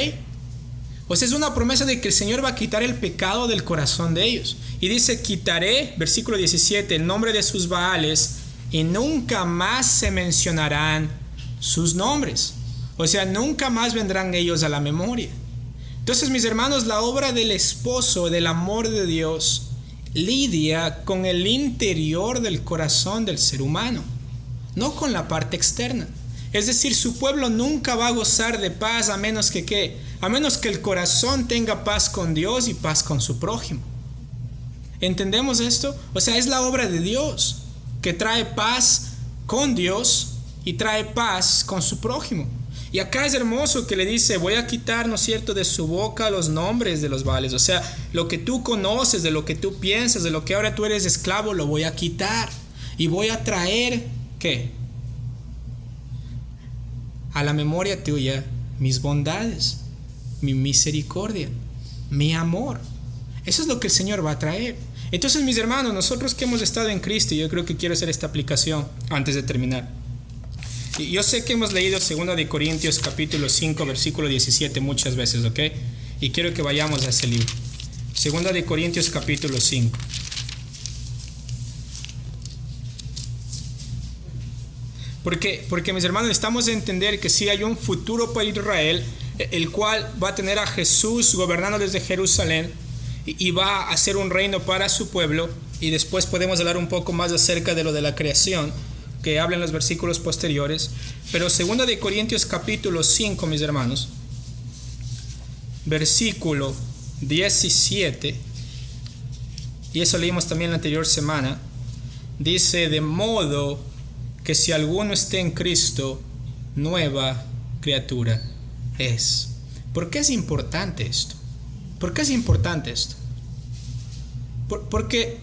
O sea, es una promesa de que el Señor va a quitar el pecado del corazón de ellos. Y dice, quitaré, versículo 17, el nombre de sus Baales, y nunca más se mencionarán sus nombres. O sea, nunca más vendrán ellos a la memoria. Entonces, mis hermanos, la obra del esposo, del amor de Dios, lidia con el interior del corazón del ser humano, no con la parte externa. Es decir, su pueblo nunca va a gozar de paz a menos que ¿qué? A menos que el corazón tenga paz con Dios y paz con su prójimo. ¿Entendemos esto? O sea, es la obra de Dios que trae paz con Dios y trae paz con su prójimo. Y acá es hermoso que le dice, voy a quitar, ¿no es cierto?, de su boca los nombres de los Baales. O sea, lo que tú conoces, de lo que tú piensas, de lo que ahora tú eres esclavo, lo voy a quitar. Y voy a traer, ¿qué? A la memoria tuya mis bondades, mi misericordia, mi amor. Eso es lo que el Señor va a traer. Entonces, mis hermanos, nosotros que hemos estado en Cristo, yo creo que quiero hacer esta aplicación antes de terminar. Y yo sé que hemos leído 2 de Corintios capítulo 5 versículo 17 muchas veces, ¿ok? Y quiero que vayamos a ese libro. 2 de Corintios capítulo 5. Porque mis hermanos, necesitamos entender que sí hay un futuro para Israel, el cual va a tener a Jesús gobernando desde Jerusalén y va a hacer un reino para su pueblo. Y después podemos hablar un poco más acerca de lo de la creación, que hablan los versículos posteriores. Pero 2 de Corintios capítulo 5, mis hermanos, versículo 17, y eso leímos también la anterior semana, dice, de modo que si alguno esté en Cristo, nueva criatura es. ¿Por qué es importante esto? ¿Por qué es importante esto? Porque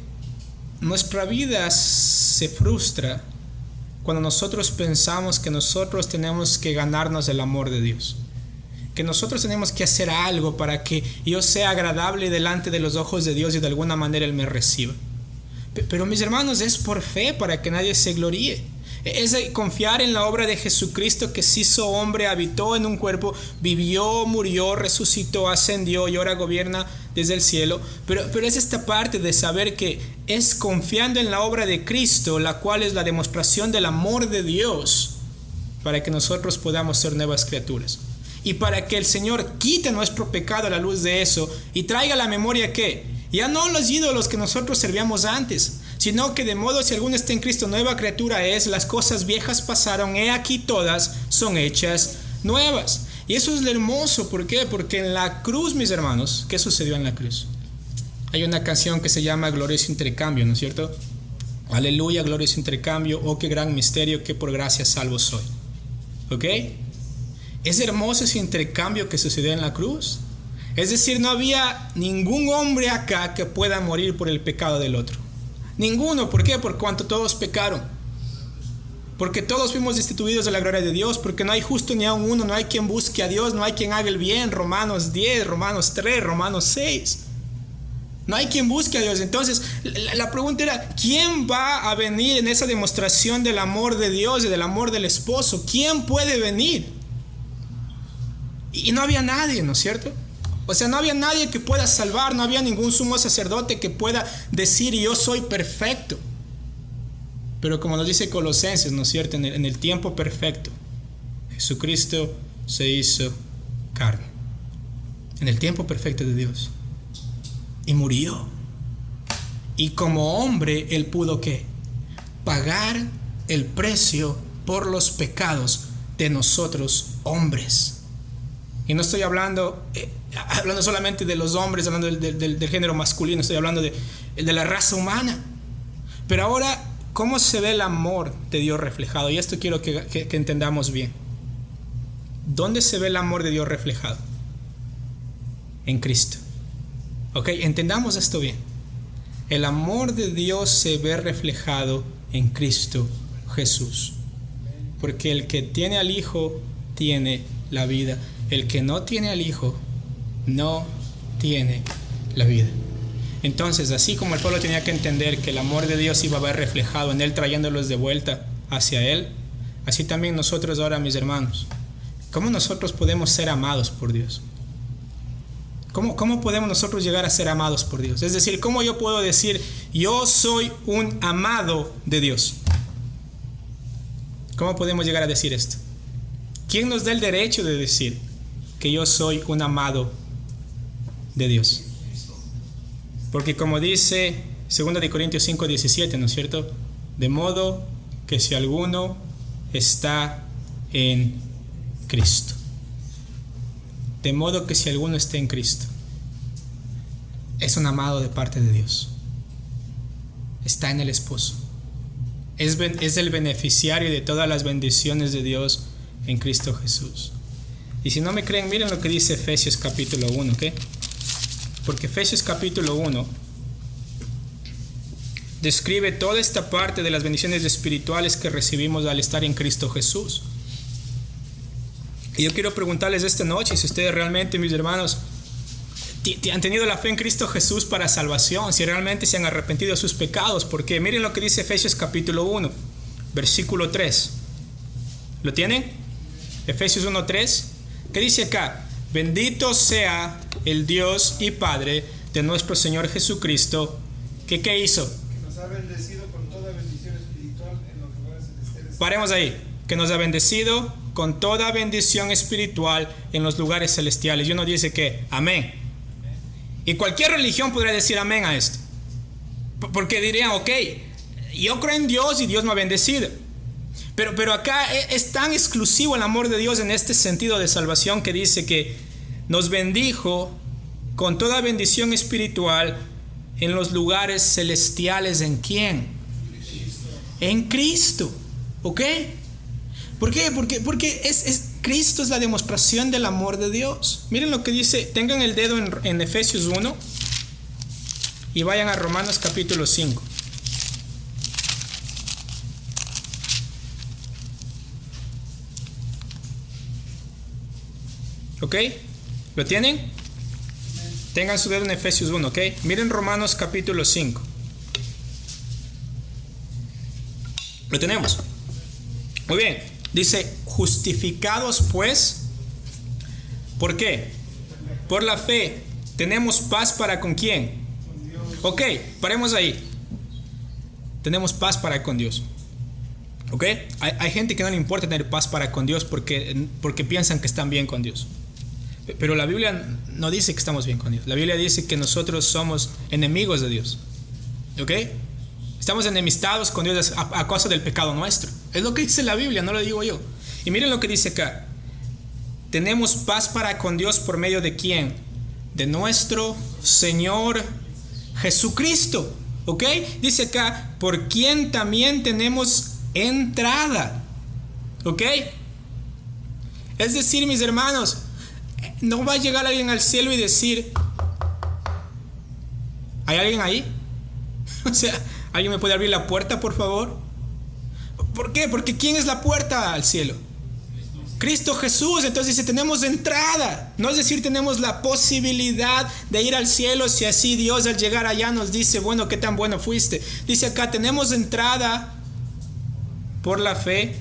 nuestra vida se frustra cuando nosotros pensamos que nosotros tenemos que ganarnos el amor de Dios, que nosotros tenemos que hacer algo para que yo sea agradable delante de los ojos de Dios y de alguna manera Él me reciba. Pero mis hermanos, es por fe para que nadie se gloríe. Es de confiar en la obra de Jesucristo, que se hizo hombre, habitó en un cuerpo, vivió, murió, resucitó, ascendió y ahora gobierna desde el cielo. Pero es esta parte de saber que es confiando en la obra de Cristo, la cual es la demostración del amor de Dios, para que nosotros podamos ser nuevas criaturas. Y para que el Señor quite nuestro pecado a la luz de eso y traiga a la memoria que ya no los ídolos que nosotros servíamos antes, sino que de modo si alguno está en Cristo, nueva criatura es, las cosas viejas pasaron, he aquí todas son hechas nuevas. Y eso es lo hermoso. ¿Por qué? Porque en la cruz, mis hermanos, ¿qué sucedió en la cruz? Hay una canción que se llama Glorioso Intercambio, ¿no es cierto? Aleluya, glorioso intercambio, oh qué gran misterio, que por gracia salvo soy. ¿Ok? Es hermoso ese intercambio que sucedió en la cruz. Es decir, no había ningún hombre acá que pueda morir por el pecado del otro. Ninguno. ¿Por qué? Por cuanto todos pecaron. Porque todos fuimos destituidos de la gloria de Dios. Porque no hay justo ni aun uno. No hay quien busque a Dios. No hay quien haga el bien. Romanos 10, Romanos 3, Romanos 6. No hay quien busque a Dios. Entonces, la pregunta era, ¿quién va a venir en esa demostración del amor de Dios y del amor del esposo? ¿Quién puede venir? Y no había nadie, ¿no es cierto? O sea, no había nadie que pueda salvar. No había ningún sumo sacerdote que pueda decir, yo soy perfecto. Pero como nos dice Colosenses, ¿no es cierto? En el tiempo perfecto, Jesucristo se hizo carne. En el tiempo perfecto de Dios. Y murió. Y como hombre, Él pudo ¿qué? Pagar el precio por los pecados de nosotros hombres. Y no estoy hablando solamente de los hombres, hablando del género masculino, estoy hablando de la raza humana. Pero ahora, ¿cómo se ve el amor de Dios reflejado? Y esto quiero que entendamos bien. ¿Dónde se ve el amor de Dios reflejado? En Cristo. Ok, entendamos esto bien. El amor de Dios se ve reflejado en Cristo Jesús. Porque el que tiene al Hijo tiene la vida. El que no tiene al Hijo no tiene la vida. Entonces, así como el pueblo tenía que entender que el amor de Dios iba a ver reflejado en Él, trayéndolos de vuelta hacia Él, así también nosotros ahora, mis hermanos, ¿cómo nosotros podemos ser amados por Dios? ¿Cómo podemos nosotros llegar a ser amados por Dios? Es decir, ¿cómo yo puedo decir, yo soy un amado de Dios? ¿Cómo podemos llegar a decir esto? ¿Quién nos da el derecho de decir que yo soy un amado de Dios? Porque como dice 2 Corintios 5:17, ¿no es cierto? De modo que si alguno está en Cristo. De modo que si alguno está en Cristo, es un amado de parte de Dios. Está en el esposo. Es el beneficiario de todas las bendiciones de Dios en Cristo Jesús. Y si no me creen, miren lo que dice Efesios capítulo 1, ¿ok? Porque Efesios capítulo 1 describe toda esta parte de las bendiciones espirituales que recibimos al estar en Cristo Jesús. Y yo quiero preguntarles esta noche si ustedes realmente, mis hermanos, han tenido la fe en Cristo Jesús para salvación, si realmente se han arrepentido de sus pecados. Porque miren lo que dice Efesios capítulo 1, versículo 3. ¿Lo tienen? Efesios 1:3. ¿Qué dice acá? Bendito sea el Dios y Padre de nuestro Señor Jesucristo. ¿Qué hizo? Que nos ha bendecido con toda bendición espiritual en los lugares celestiales. Paremos ahí. Que nos ha bendecido con toda bendición espiritual en los lugares celestiales. Y uno dice que amén. Y cualquier religión podría decir amén a esto. Porque dirían, ok, yo creo en Dios y Dios me ha bendecido. Pero acá es tan exclusivo el amor de Dios en este sentido de salvación que dice que nos bendijo con toda bendición espiritual en los lugares celestiales. ¿En quién? En Cristo. ¿Ok? ¿Por qué? Porque Cristo es la demostración del amor de Dios. Miren lo que dice, tengan el dedo en Efesios 1 y vayan a Romanos capítulo 5. ¿Ok? ¿Lo tienen? Tengan su dedo en Efesios 1, ¿ok? Miren Romanos capítulo 5. ¿Lo tenemos? Muy bien. Dice, justificados pues, ¿por qué? Por la fe, tenemos paz para ¿con quién? Con Dios. Ok, paremos ahí. Tenemos paz para con Dios. ¿Ok? Hay gente que no le importa tener paz para con Dios porque piensan que están bien con Dios. Pero la Biblia no dice que estamos bien con Dios. La Biblia dice que nosotros somos enemigos de Dios. ¿Ok? Estamos enemistados con Dios a causa del pecado nuestro. Es lo que dice la Biblia, no lo digo yo. Y miren lo que dice acá. Tenemos paz para con Dios por medio de ¿quién? De nuestro Señor Jesucristo. ¿Ok? Dice acá, por quien también tenemos entrada. ¿Ok? Es decir, mis hermanos, no va a llegar alguien al cielo y decir, ¿hay alguien ahí? O sea, ¿alguien me puede abrir la puerta, por favor? ¿Por qué? Porque ¿quién es la puerta al cielo? Cristo Jesús. Entonces dice, tenemos entrada. No es decir, tenemos la posibilidad de ir al cielo si así Dios al llegar allá nos dice, bueno, ¿qué tan bueno fuiste? Dice acá, tenemos entrada por la fe.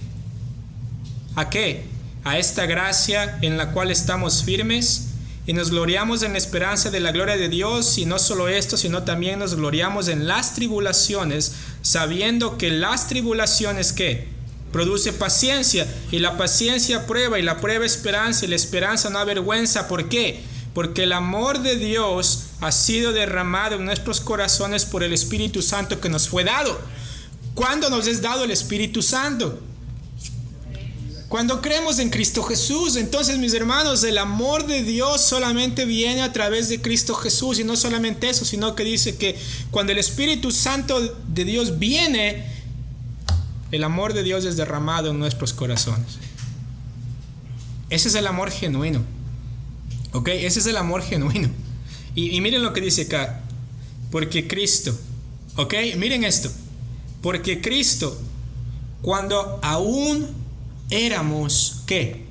¿A qué? A esta gracia en la cual estamos firmes y nos gloriamos en la esperanza de la gloria de Dios. Y no solo esto, sino también nos gloriamos en las tribulaciones, sabiendo que las tribulaciones, ¿qué? Produce paciencia, y la paciencia prueba, y la prueba esperanza, y la esperanza no avergüenza. ¿Por qué? Porque el amor de Dios ha sido derramado en nuestros corazones por el Espíritu Santo que nos fue dado. ¿Cuándo nos es dado el Espíritu Santo? Cuando creemos en Cristo Jesús. Entonces, mis hermanos, el amor de Dios solamente viene a través de Cristo Jesús. Y no solamente eso, sino que dice que cuando el Espíritu Santo de Dios viene, el amor de Dios es derramado en nuestros corazones. Ese es el amor genuino. ¿Ok? Ese es el amor genuino. Y miren lo que dice acá. Porque Cristo. ¿Ok? Miren esto. Porque Cristo, cuando aún éramos, ¿qué?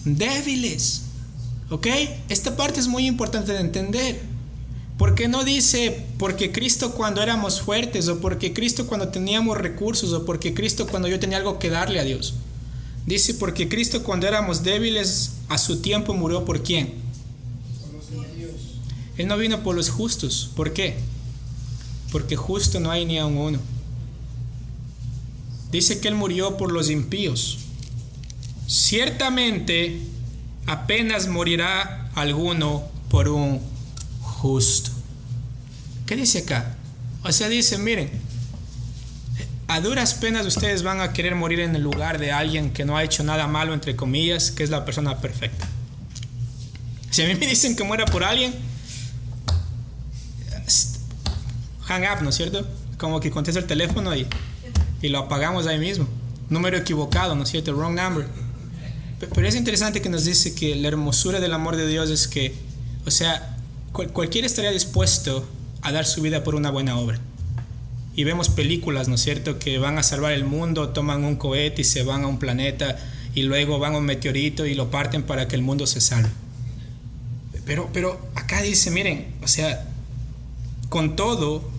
Débiles. ¿Ok? Esta parte es muy importante de entender. Porque no dice porque Cristo cuando éramos fuertes, o porque Cristo cuando teníamos recursos, o porque Cristo cuando yo tenía algo que darle a Dios. Dice porque Cristo cuando éramos débiles a su tiempo murió ¿por quién? Por los impíos. Él no vino por los justos. ¿Por qué? Porque justo no hay ni aun uno. Dice que Él murió por los impíos. Ciertamente apenas morirá alguno por un justo. ¿Qué dice acá? O sea, dice, miren, a duras penas ustedes van a querer morir en el lugar de alguien que no ha hecho nada malo, entre comillas, que es la persona perfecta. Si a mí me dicen que muera por alguien, hang up, ¿no es cierto? Como que contesto el teléfono y lo apagamos ahí mismo. Número equivocado, ¿no es cierto? Wrong number. Pero es interesante que nos dice que la hermosura del amor de Dios es que, o sea, cualquiera estaría dispuesto a dar su vida por una buena obra. Y vemos películas, ¿no es cierto?, que van a salvar el mundo, toman un cohete y se van a un planeta, y luego van a un meteorito y lo parten para que el mundo se salve. Pero acá dice, miren, o sea, con todo,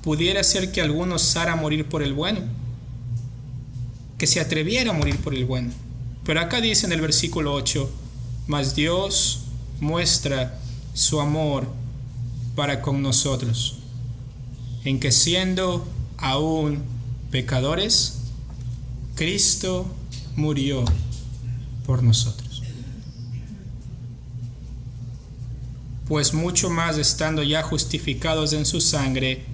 pudiera ser que alguno osara morir por el bueno, que se atreviera a morir por el bueno. Pero acá dice en el versículo 8, mas Dios muestra su amor para con nosotros, en que siendo aún pecadores, Cristo murió por nosotros. Pues mucho más estando ya justificados en su sangre,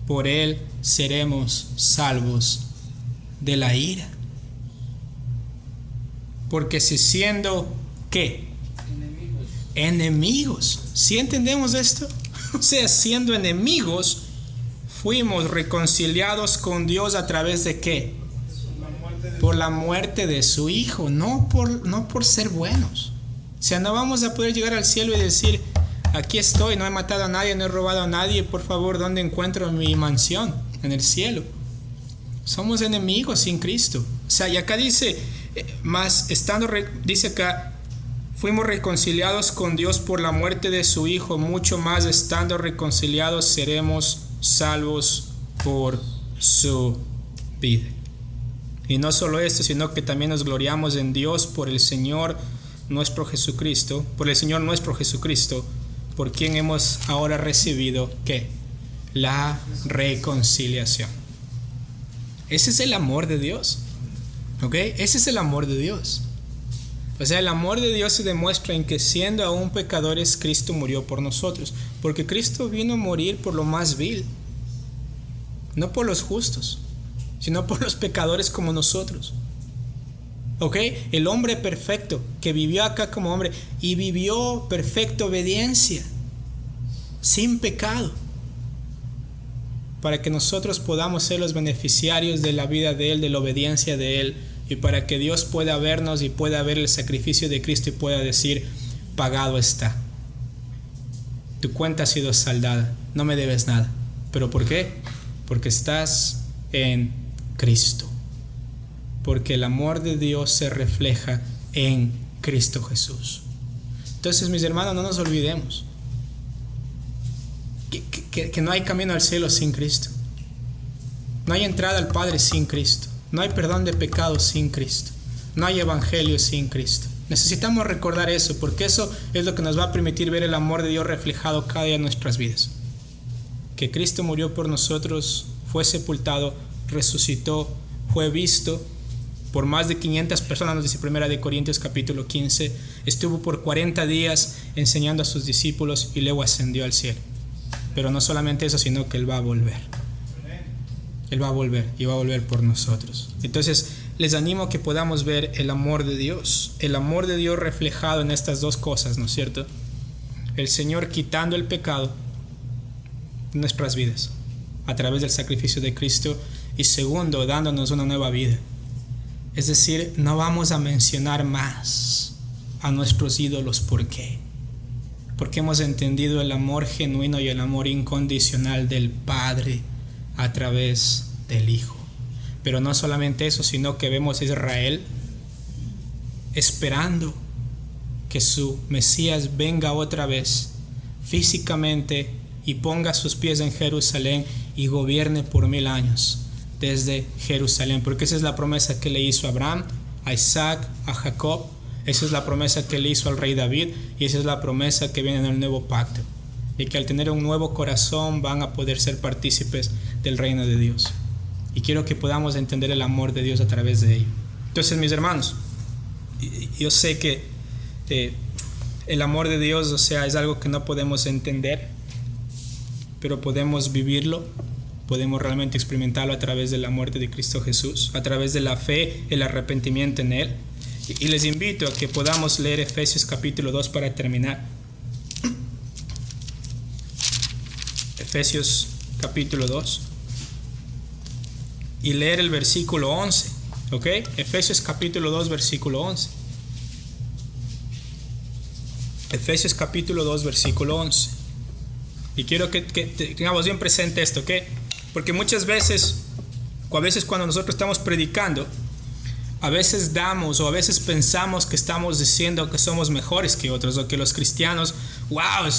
por Él seremos salvos de la ira. Porque si siendo, ¿qué? Enemigos. ¿Sí entendemos esto? O sea, siendo enemigos, fuimos reconciliados con Dios a través de ¿qué? Por la muerte de su Hijo, no por ser buenos. O sea, no vamos a poder llegar al cielo y decir, aquí estoy, no he matado a nadie, no he robado a nadie, por favor, ¿dónde encuentro mi mansión? En el cielo. Somos enemigos sin Cristo. O sea, y acá dice, dice acá, fuimos reconciliados con Dios por la muerte de su Hijo, mucho más estando reconciliados seremos salvos por su vida. Y no solo esto, sino que también nos gloriamos en Dios por el Señor nuestro Jesucristo, por quien hemos ahora recibido ¿qué? La reconciliación. Ese es el amor de Dios. ¿Ok? Ese es el amor de Dios. O sea, el amor de Dios se demuestra en que siendo aún pecadores, Cristo murió por nosotros. Porque Cristo vino a morir por lo más vil. no por los justos, sino por los pecadores como nosotros. ¿Ok? El hombre perfecto que vivió acá como hombre y vivió perfecta obediencia, sin pecado, para que nosotros podamos ser los beneficiarios de la vida de Él, de la obediencia de Él, y para que Dios pueda vernos y pueda ver el sacrificio de Cristo y pueda decir: pagado está. Tu cuenta ha sido saldada, no me debes nada. ¿Pero por qué? Porque estás en Cristo. Porque el amor de Dios se refleja en Cristo Jesús. Entonces, mis hermanos, no nos olvidemos que no hay camino al cielo sin Cristo. No hay entrada al Padre sin Cristo. No hay perdón de pecados sin Cristo. No hay evangelio sin Cristo. Necesitamos recordar eso, porque eso es lo que nos va a permitir ver el amor de Dios reflejado cada día en nuestras vidas. Que Cristo murió por nosotros, fue sepultado, resucitó, fue visto por más de 500 personas, nos dice 1 Corintios capítulo 15, estuvo por 40 días enseñando a sus discípulos y luego ascendió al cielo. Pero no solamente eso, sino que Él va a volver. Él va a volver y va a volver por nosotros. Entonces, les animo a que podamos ver el amor de Dios reflejado en estas dos cosas, ¿no es cierto? El Señor quitando el pecado de nuestras vidas a través del sacrificio de Cristo, y segundo, dándonos una nueva vida. Es decir, no vamos a mencionar más a nuestros ídolos. ¿Por qué? Porque hemos entendido el amor genuino y el amor incondicional del Padre a través del Hijo. Pero no solamente eso, sino que vemos a Israel esperando que su Mesías venga otra vez físicamente y ponga sus pies en Jerusalén y gobierne por 1000 años desde Jerusalén, porque esa es la promesa que le hizo a Abraham, a Isaac, a Jacob. Esa es la promesa que le hizo al rey David, y esa es la promesa que viene en el nuevo pacto, y que al tener un nuevo corazón van a poder ser partícipes del reino de Dios. Y quiero que podamos entender el amor de Dios a través de ello. Entonces, mis hermanos, yo sé que el amor de Dios, es algo que no podemos entender, pero podemos vivirlo, podemos realmente experimentarlo a través de la muerte de Cristo Jesús, a través de la fe, el arrepentimiento en Él. Y les invito a que podamos leer Efesios capítulo 2 para terminar. Efesios capítulo 2 y leer el versículo 11, ¿ok? Efesios capítulo 2 versículo 11. Efesios capítulo 2 versículo 11. Y quiero que tengamos bien presente esto, ¿ok? Porque muchas veces, cuando nosotros estamos predicando, a veces damos o a veces pensamos que estamos diciendo que somos mejores que otros, o que los cristianos,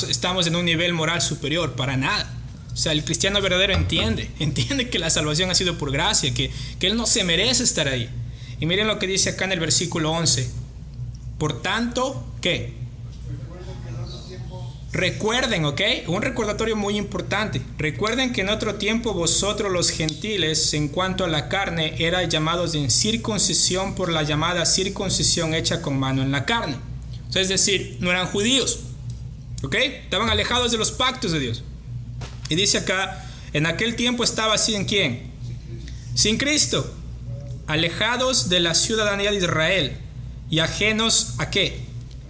estamos en un nivel moral superior. Para nada. O sea, el cristiano verdadero entiende que la salvación ha sido por gracia, que él no se merece estar ahí. Y miren lo que dice acá en el versículo 11. Por tanto, ¿qué? Recuerden, ¿ok? Un recordatorio muy importante. Recuerden que en otro tiempo vosotros los gentiles, en cuanto a la carne, erais llamados en circuncisión por la llamada circuncisión hecha con mano en la carne. O sea, es decir, no eran judíos, ¿ok? Estaban alejados de los pactos de Dios. Y dice acá, en aquel tiempo estaba así en ¿quién? Sin Cristo. Alejados de la ciudadanía de Israel y ajenos ¿a qué?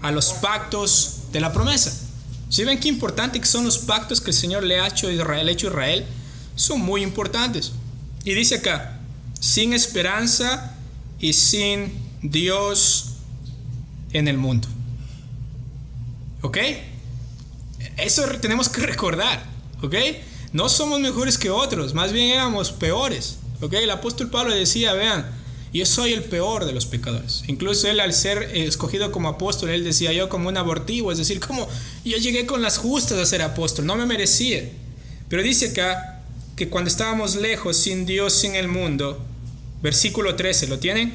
A los pactos de la promesa. ¿Sí ven qué importante que son los pactos que el Señor le ha hecho a Israel? Son muy importantes. Y dice acá, sin esperanza y sin Dios en el mundo. ¿Ok? Eso tenemos que recordar. ¿Ok? No somos mejores que otros, más bien éramos peores. ¿Ok? El apóstol Pablo decía, vean, yo soy el peor de los pecadores. Incluso él, al ser escogido como apóstol, él decía, yo como un abortivo, es decir, como yo llegué con las justas a ser apóstol, no me merecía. Pero dice acá que cuando estábamos lejos, sin Dios, sin el mundo, versículo 13, ¿lo tienen?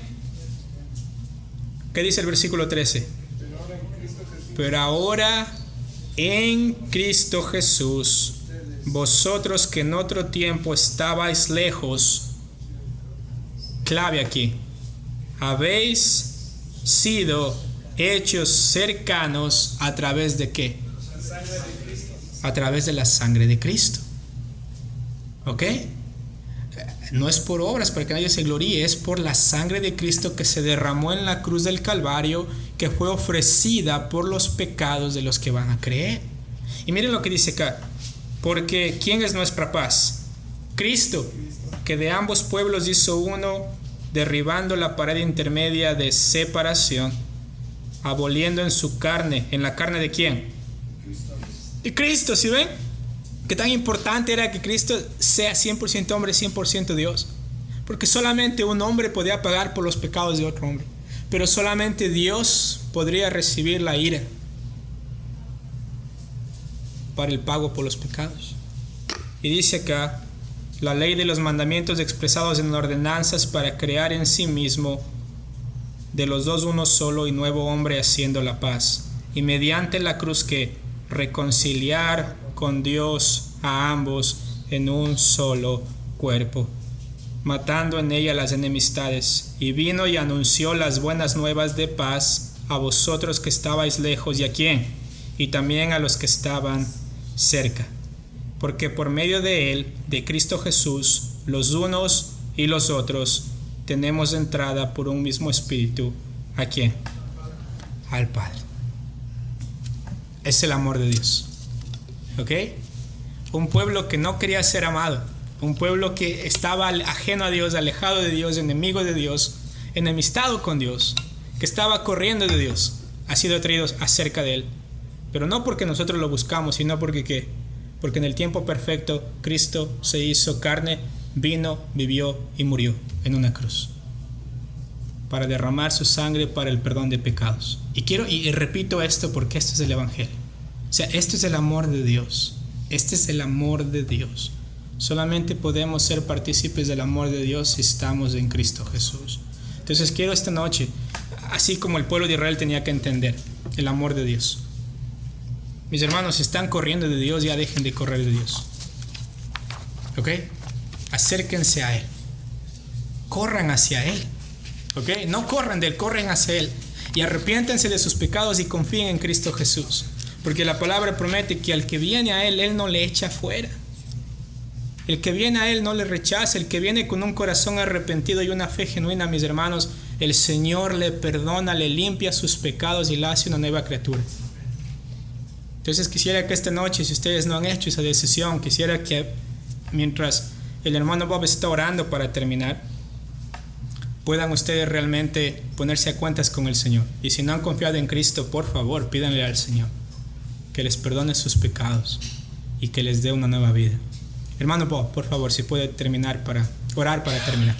¿Qué dice el versículo 13? Pero ahora en Cristo Jesús, vosotros que en otro tiempo estabais lejos, clave aquí, habéis sido hechos cercanos a través de ¿qué? A través de la sangre de Cristo. ¿Ok? no es por obras para que nadie se gloríe, es por la sangre de Cristo que se derramó en la cruz del Calvario, que fue ofrecida por los pecados de los que van a creer. Y miren lo que dice acá, porque ¿quién es nuestra paz? Cristo, que de ambos pueblos hizo uno, derribando la pared intermedia de separación, aboliendo en su carne. ¿En la carne de quién? De Cristo, ¿sí ven? Qué tan importante era que Cristo sea 100% hombre, 100% Dios. Porque solamente un hombre podía pagar por los pecados de otro hombre. Pero solamente Dios podría recibir la ira para el pago por los pecados. Y dice acá, la ley de los mandamientos expresados en ordenanzas para crear en sí mismo de los dos uno solo y nuevo hombre, haciendo la paz. Y mediante la cruz que reconciliar con Dios a ambos en un solo cuerpo, matando en ella las enemistades. Y vino y anunció las buenas nuevas de paz a vosotros que estabais lejos. ¿Y a quién? Y también a los que estaban cerca. Porque por medio de él, de Cristo Jesús, los unos y los otros, tenemos entrada por un mismo espíritu. ¿A quién? Al Padre. Es el amor de Dios. ¿Ok? Un pueblo que no quería ser amado. Un pueblo que estaba ajeno a Dios, alejado de Dios, enemigo de Dios, enemistado con Dios, que estaba corriendo de Dios, ha sido traído acerca de él. Pero no porque nosotros lo buscamos, sino porque ¿qué? Porque en el tiempo perfecto Cristo se hizo carne, vino, vivió y murió en una cruz para derramar su sangre para el perdón de pecados. Y repito esto porque esto es el Evangelio. O sea, esto es el amor de Dios. Este es el amor de Dios. Solamente podemos ser partícipes del amor de Dios si estamos en Cristo Jesús. Entonces quiero esta noche, así como el pueblo de Israel tenía que entender el amor de Dios. Mis hermanos, si están corriendo de Dios, ya dejen de correr de Dios. ¿Ok? Acérquense a Él. Corran hacia Él. ¿Ok? No corran de Él, corren hacia Él. Y arrepiéntense de sus pecados y confíen en Cristo Jesús. Porque la palabra promete que al que viene a Él, Él no le echa fuera. El que viene a Él no le rechaza. El que viene con un corazón arrepentido y una fe genuina, mis hermanos, el Señor le perdona, le limpia sus pecados y le hace una nueva criatura. Entonces quisiera que esta noche, si ustedes no han hecho esa decisión, quisiera que mientras el hermano Bob está orando para terminar, puedan ustedes realmente ponerse a cuentas con el Señor. Y si no han confiado en Cristo, por favor, pídanle al Señor que les perdone sus pecados y que les dé una nueva vida. Hermano Bob, por favor, si puede terminar orar para terminar.